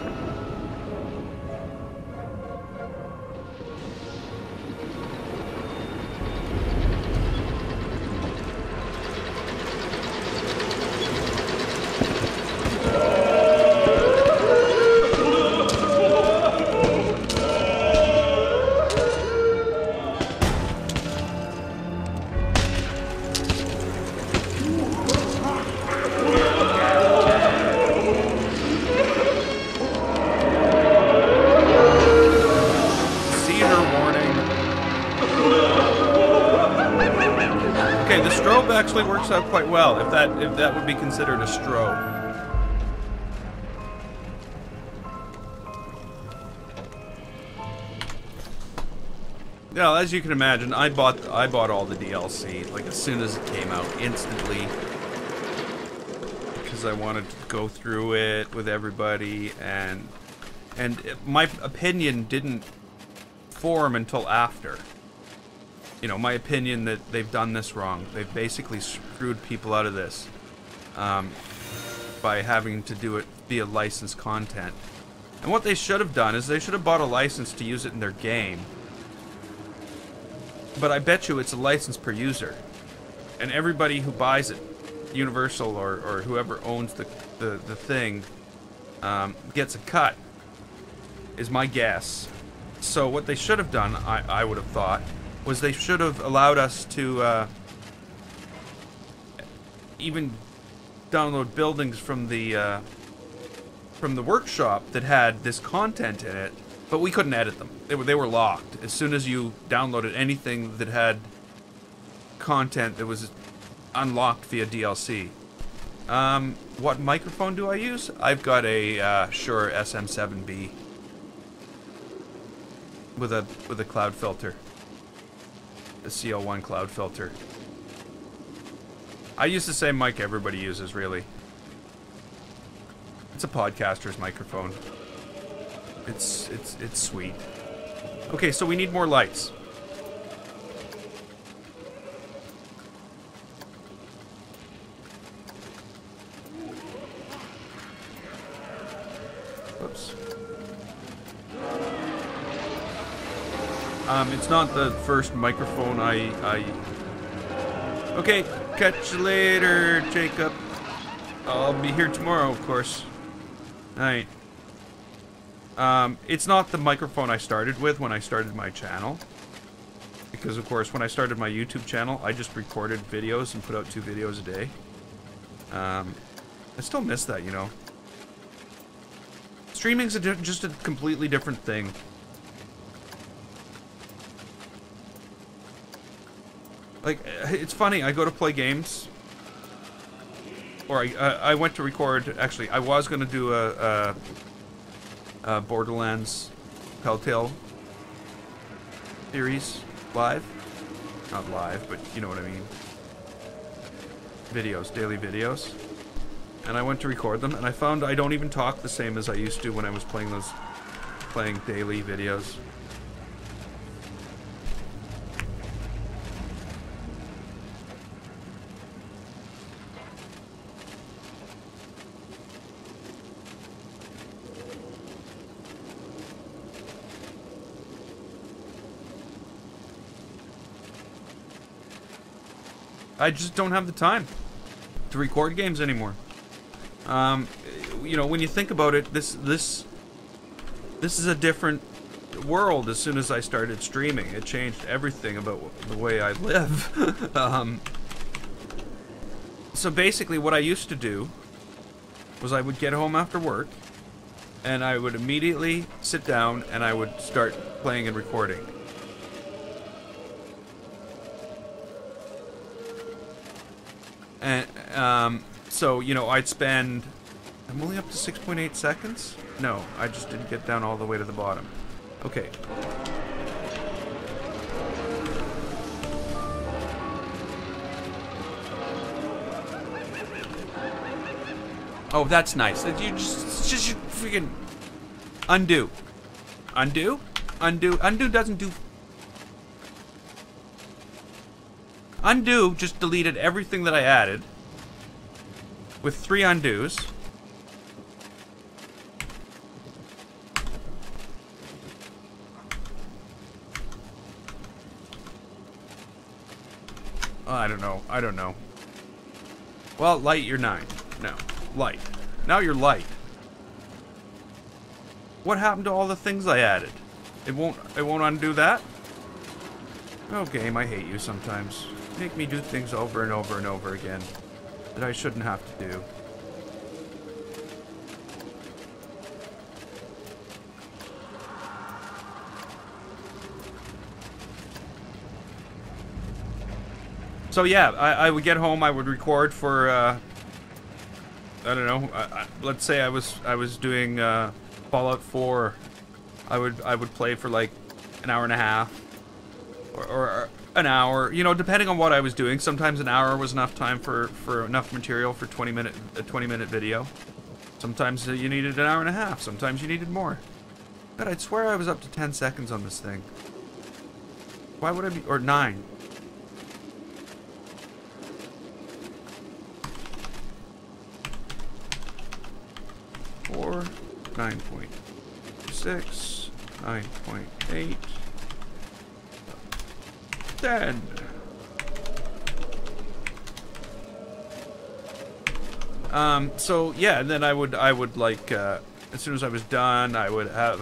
the strobe actually works out quite well, if that would be considered a strobe. Yeah, as you can imagine, I bought all the DLC like as soon as it came out, instantly, because I wanted to go through it with everybody, and my opinion didn't form until after. You know, my opinion that they've done this wrong. They've basically screwed people out of this by having to do it via licensed content. And what they should have done is they should have bought a license to use it in their game. But I bet you it's a license per user. And everybody who buys it, Universal or whoever owns the thing, gets a cut, is my guess. So what they should have done, I would have thought, was they should have allowed us to even download buildings from the workshop that had this content in it, but we couldn't edit them. They were locked. As soon as you downloaded anything that had content that was unlocked via DLC. What microphone do I use? I've got a Shure SM7B with a cloud filter, a CL1 cloud filter. I use the same mic everybody uses, really. It's a podcaster's microphone. It's sweet. Okay, so we need more lights. Whoops. It's not the first microphone I... Okay, catch you later, Jacob. I'll be here tomorrow, of course. Night. It's not the microphone I started with when I started my channel. Because, of course, when I started my YouTube channel, I just recorded videos and put out 2 videos a day. I still miss that, you know. Streaming's just a completely different thing. Like, it's funny, I go to play games. Or I went to record, actually, I was going to do a Borderlands Telltale series live. Not live, but you know what I mean. Videos, daily videos. And I went to record them, and I found I don't even talk the same as I used to when I was playing daily videos. I just don't have the time to record games anymore. You know, when you think about it, this is a different world. As soon as I started streaming, it changed everything about the way I live. So basically, what I used to do was I would get home after work, and I would immediately sit down and I would start playing and recording. And, so, you know, I'd spend... I'm only up to 6.8 seconds? No, I just didn't get down all the way to the bottom. Okay. Oh, that's nice. You just freaking... Undo. Undo? Undo. Undo doesn't do... Undo just deleted everything that I added with 3 undos. I don't know. I don't know. Well, light, you're 9. No. Light. Now you're light. What happened to all the things I added? It won't undo that? Oh, game, I hate you sometimes. Make me do things over and over and over again that I shouldn't have to do. So yeah, I would get home. I would record for I don't know. Let's say I was doing Fallout 4. I would play for like an hour and a half, or an hour. You know, depending on what I was doing. Sometimes an hour was enough time for enough material for a 20-minute video. Sometimes you needed an hour and a half. Sometimes you needed more. But I'd swear I was up to 10 seconds on this thing. Why would I be? Or 9. Four, 9.6, 9.8, 10. So yeah, and then I would like as soon as I was done, I would have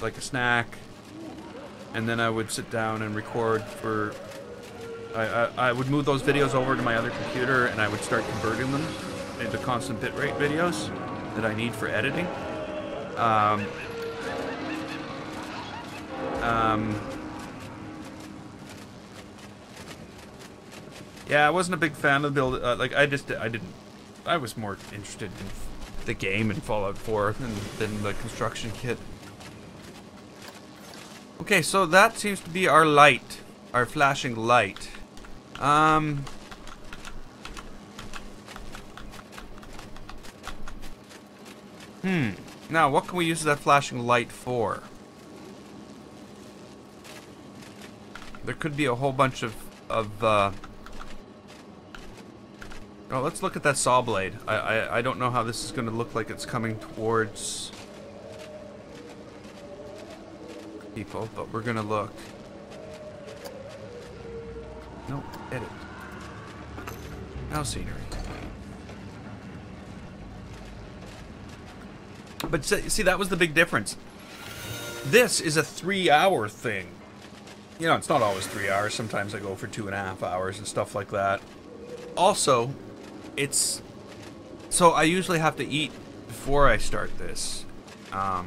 like a snack, and then I would sit down and record for. I would move those videos over to my other computer, and I would start converting them into constant bitrate videos that I need for editing. Yeah, I wasn't a big fan of the build. Like I was more interested in the game and Fallout 4 than the construction kit. Okay, so that seems to be our light, our flashing light. Now, what can we use that flashing light for? There could be a whole bunch of oh, let's look at that saw blade. I don't know how this is going to look like it's coming towards people, but we're going to look. No, edit. Now scenery. But see, that was the big difference. This is a 3-hour thing. You know, it's not always 3 hours. Sometimes I go for 2.5 hours and stuff like that. Also, it's... So I usually have to eat before I start this. Not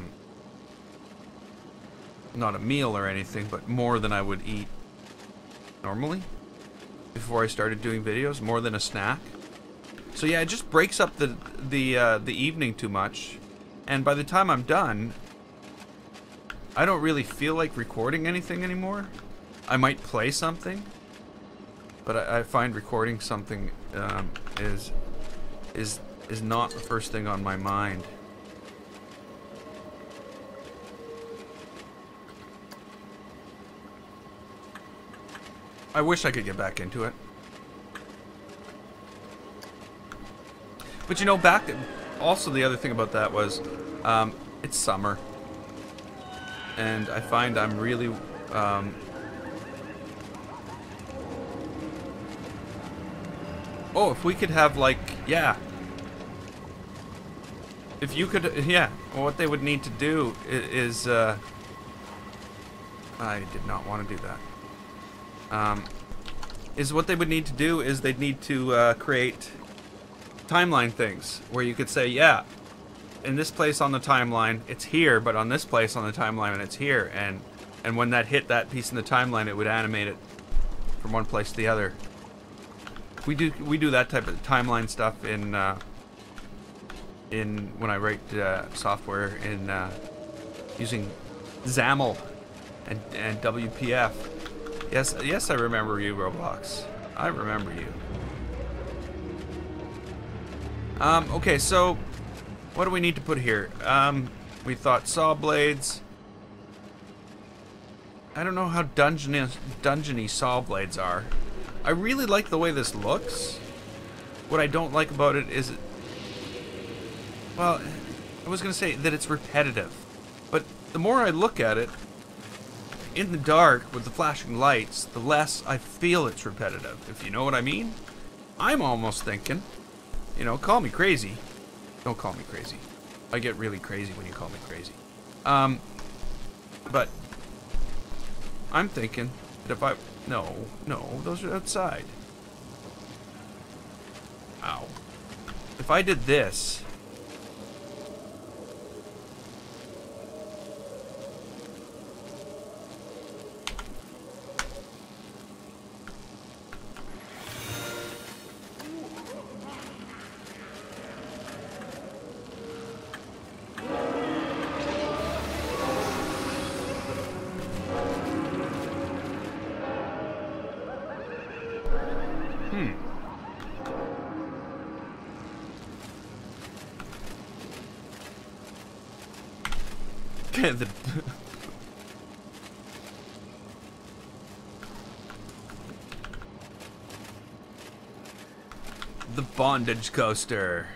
a meal or anything, but more than I would eat normally before I started doing videos, more than a snack. So yeah, it just breaks up the evening too much. And by the time I'm done, I don't really feel like recording anything anymore. I might play something, but I find recording something is not the first thing on my mind. I wish I could get back into it. But you know, also the other thing about that was, it's summer. And I find I'm really, oh, if we could have like, yeah. If you could, yeah, well, what they would need to do is, I did not want to do that. Is what they would need to do is they'd need to create timeline things where you could say, yeah, in this place on the timeline it's here, but on this place on the timeline it's here, and when that hit that piece in the timeline, it would animate it from one place to the other. We do that type of timeline stuff in when I write software in using XAML and WPF. Yes, I remember you, Roblox. I remember you. Okay, so what do we need to put here? We thought saw blades. I don't know how dungeony saw blades are. I really like the way this looks. What I don't like about it is, well, I was gonna say that it's repetitive, but the more I look at it in the dark with the flashing lights, the less I feel it's repetitive, if you know what I mean. I'm almost thinking, you know, call me crazy. Don't call me crazy. I get really crazy when you call me crazy. But I'm thinking that if I... No, those are outside. Ow. If I did this... The bondage coaster.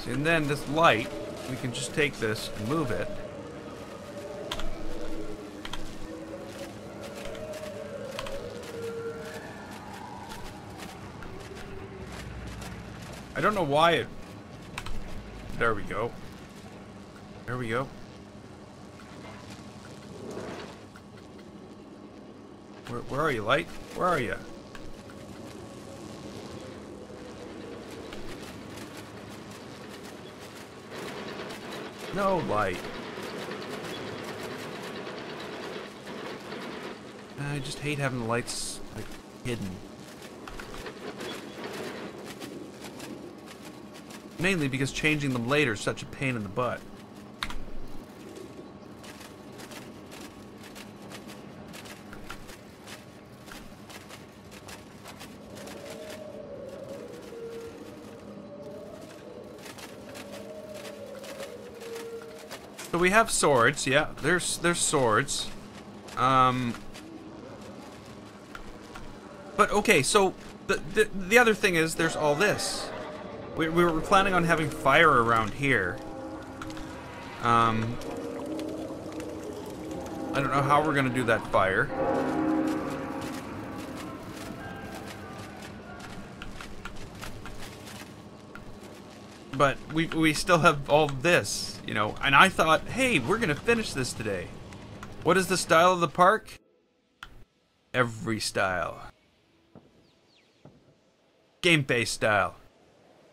And then this light, we can just take this and move it. I don't know why it... There we go. There we go. Where are you, light? Where are you? No light. I just hate having the lights like hidden. Mainly because changing them later is such a pain in the butt. So we have swords, yeah. There's swords. But okay, so the other thing is there's all this. We were planning on having fire around here. I don't know how we're gonna do that fire. But we still have all this, you know, and I thought, hey, we're gonna finish this today. What is the style of the park? Every style. Game-based style.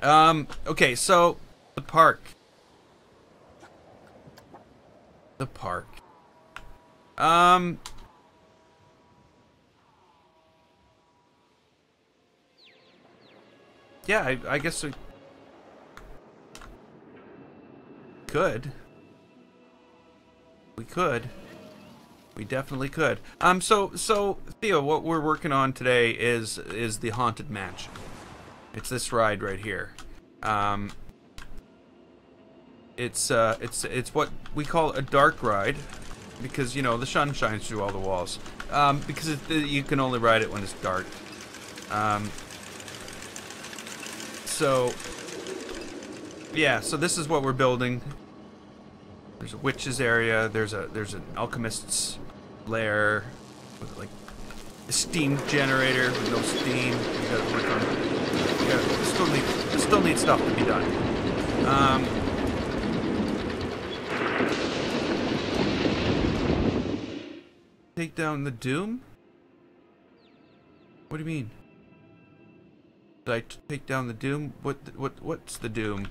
Okay, so the park. The park. Yeah, I guess we could. We could. We definitely could. So Theo, what we're working on today is the Haunted Mansion. It's this ride right here. It's what we call a dark ride because, you know, the sun shines through all the walls. Because you can only ride it when it's dark. So yeah, so this is what we're building. There's a witch's area. There's an alchemist's lair with like a steam generator with no steam. You gotta work on. Still need stuff to be done. Take down the Doom? What do you mean? Did I take down the Doom? What's the Doom?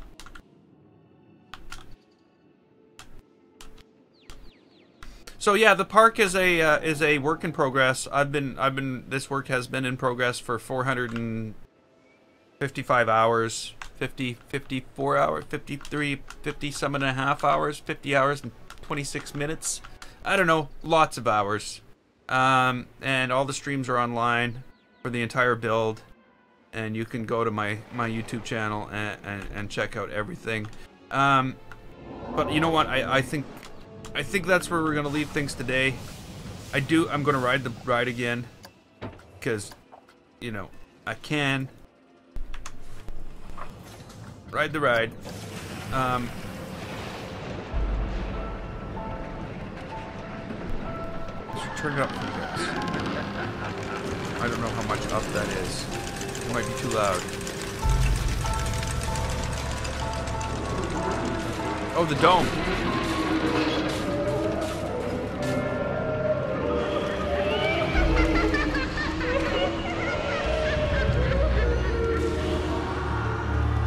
So yeah, the park is a work in progress. This work has been in progress for 455 hours, 54 hours, 50 some and a half hours, 50 hours and 26 minutes. I don't know, lots of hours. And all the streams are online for the entire build. And you can go to my YouTube channel and check out everything. But you know what? I think that's where we're gonna leave things today. I'm gonna ride the ride again because, you know, I can ride the ride. Let's turn it up for you guys. I don't know how much up that is. It might be too loud. Oh, the dome.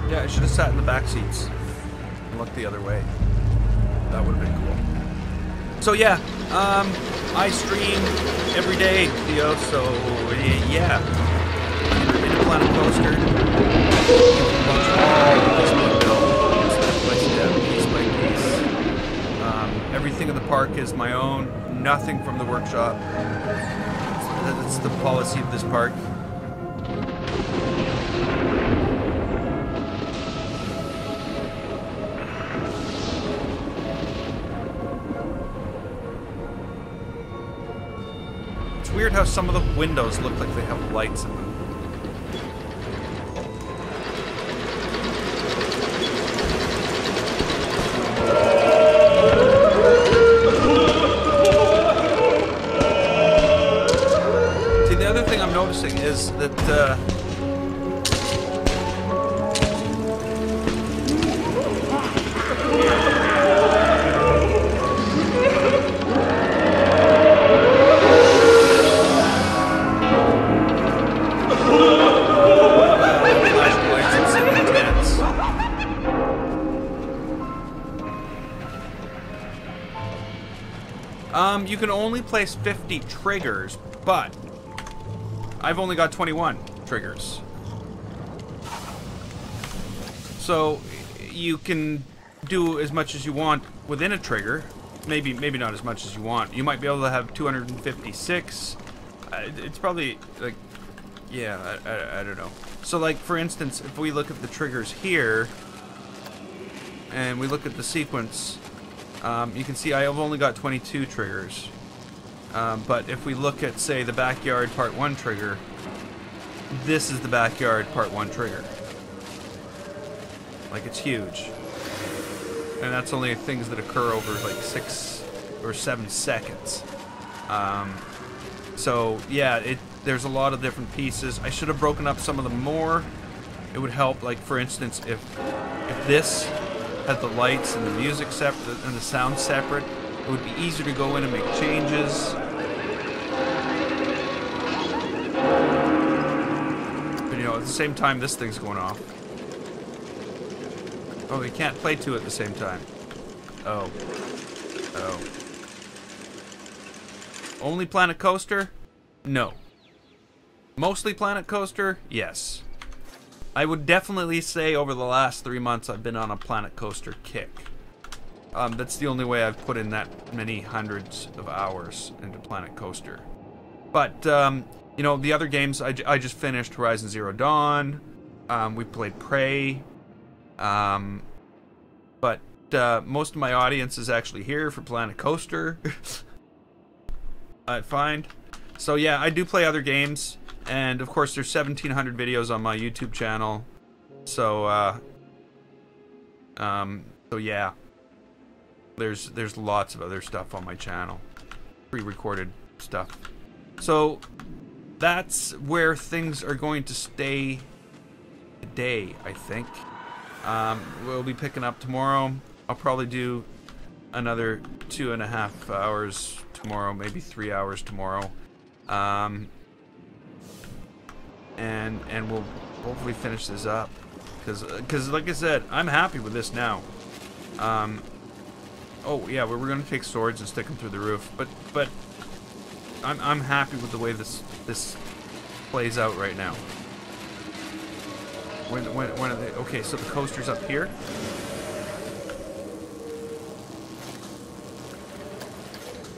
Yeah, I should have sat in the back seats and looked the other way. That would have been cool. So yeah, I stream every day, Theo, so yeah. In a Planet Coaster, Piece by piece. Everything in the park is my own. Nothing from the workshop. That's the policy of this park. It's weird how some of the windows look like they have lights in them. Noticing is that you can only place 50 triggers, but I've only got 21 triggers. So you can do as much as you want within a trigger. Maybe not as much as you want. You might be able to have 256. It's probably like, yeah, I don't know. So like, for instance, if we look at the triggers here and we look at the sequence, you can see I have only got 22 triggers. But if we look at, say, the Backyard Part 1 trigger, this is the Backyard Part 1 trigger. Like, it's huge. And that's only things that occur over, like, 6 or 7 seconds. So, yeah, there's a lot of different pieces. I should have broken up some of them more. It would help, like, for instance, if this had the lights and the music separate and the sound separate, it would be easier to go in and make changes. But you know, at the same time, this thing's going off. Oh, we can't play two at the same time. Oh. Oh. Only Planet Coaster? No. Mostly Planet Coaster? Yes. I would definitely say over the last 3 months I've been on a Planet Coaster kick. That's the only way I've put in that many hundreds of hours into Planet Coaster. But, you know, the other games, I just finished Horizon Zero Dawn. We played Prey. But most of my audience is actually here for Planet Coaster. I find. So yeah, I do play other games. And of course there's 1,700 videos on my YouTube channel. So, so yeah. There's lots of other stuff on my channel. Pre-recorded stuff. So that's where things are going to stay today, I think. We'll be picking up tomorrow. I'll probably do another 2.5 hours tomorrow, maybe 3 hours tomorrow. And we'll hopefully finish this up. Because like I said, I'm happy with this now. Oh yeah, we're gonna take swords and stick them through the roof, but I'm happy with the way this plays out right now. When are they? Okay, so the coaster's up here.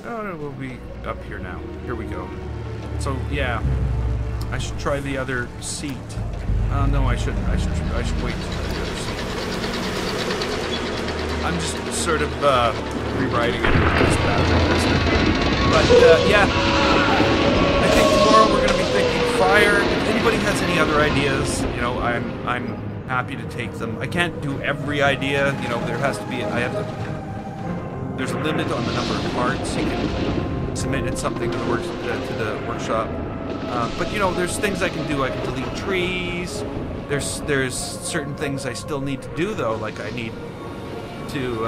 Oh, it will be up here now. Here we go. So yeah, I should try the other seat. No, I shouldn't. I should wait for the other seat. I'm just sort of rewriting it. But yeah, I think tomorrow we're going to be thinking fire. If anybody has any other ideas, you know, I'm happy to take them. I can't do every idea. You know, there has to be. There's a limit on the number of parts you can submit in something to the workshop. But you know, there's things I can do. I can delete trees. There's certain things I still need to do though. Like I need to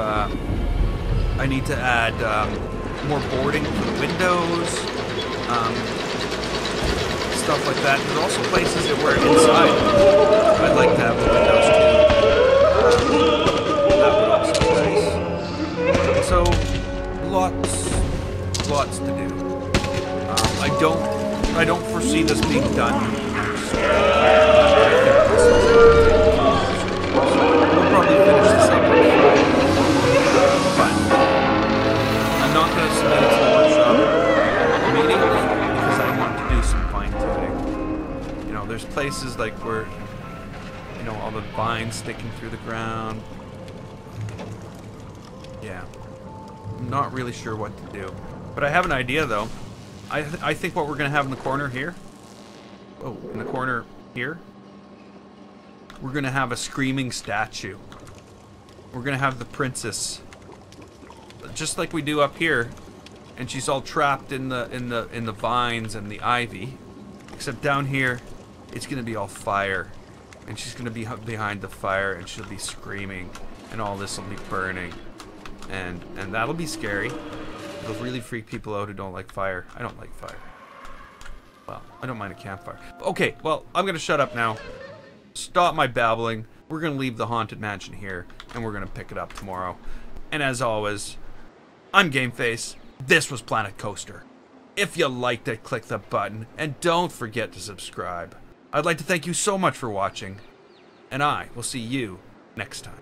add more boarding for the windows, stuff like that. There's also places that were inside. I'd like to have the windows too. That would also be nice. So lots to do. I don't foresee this being done. there's places like where, you know, all the vines sticking through the ground. Yeah. I'm not really sure what to do. But I have an idea, though. I think what we're going to have in the corner here... Oh, in the corner here... We're going to have a screaming statue. We're going to have the princess. Just like we do up here. And she's all trapped in the vines and the ivy. Except down here, it's going to be all fire. And she's going to be behind the fire and she'll be screaming. And all this will be burning. And that'll be scary. It'll really freak people out who don't like fire. I don't like fire. Well, I don't mind a campfire. Okay, well, I'm going to shut up now. Stop my babbling. We're going to leave the Haunted Mansion here. And we're going to pick it up tomorrow. And as always, I'm GameFace. This was Planet Coaster. If you liked it, click the button. And don't forget to subscribe. I'd like to thank you so much for watching. And I will see you next time.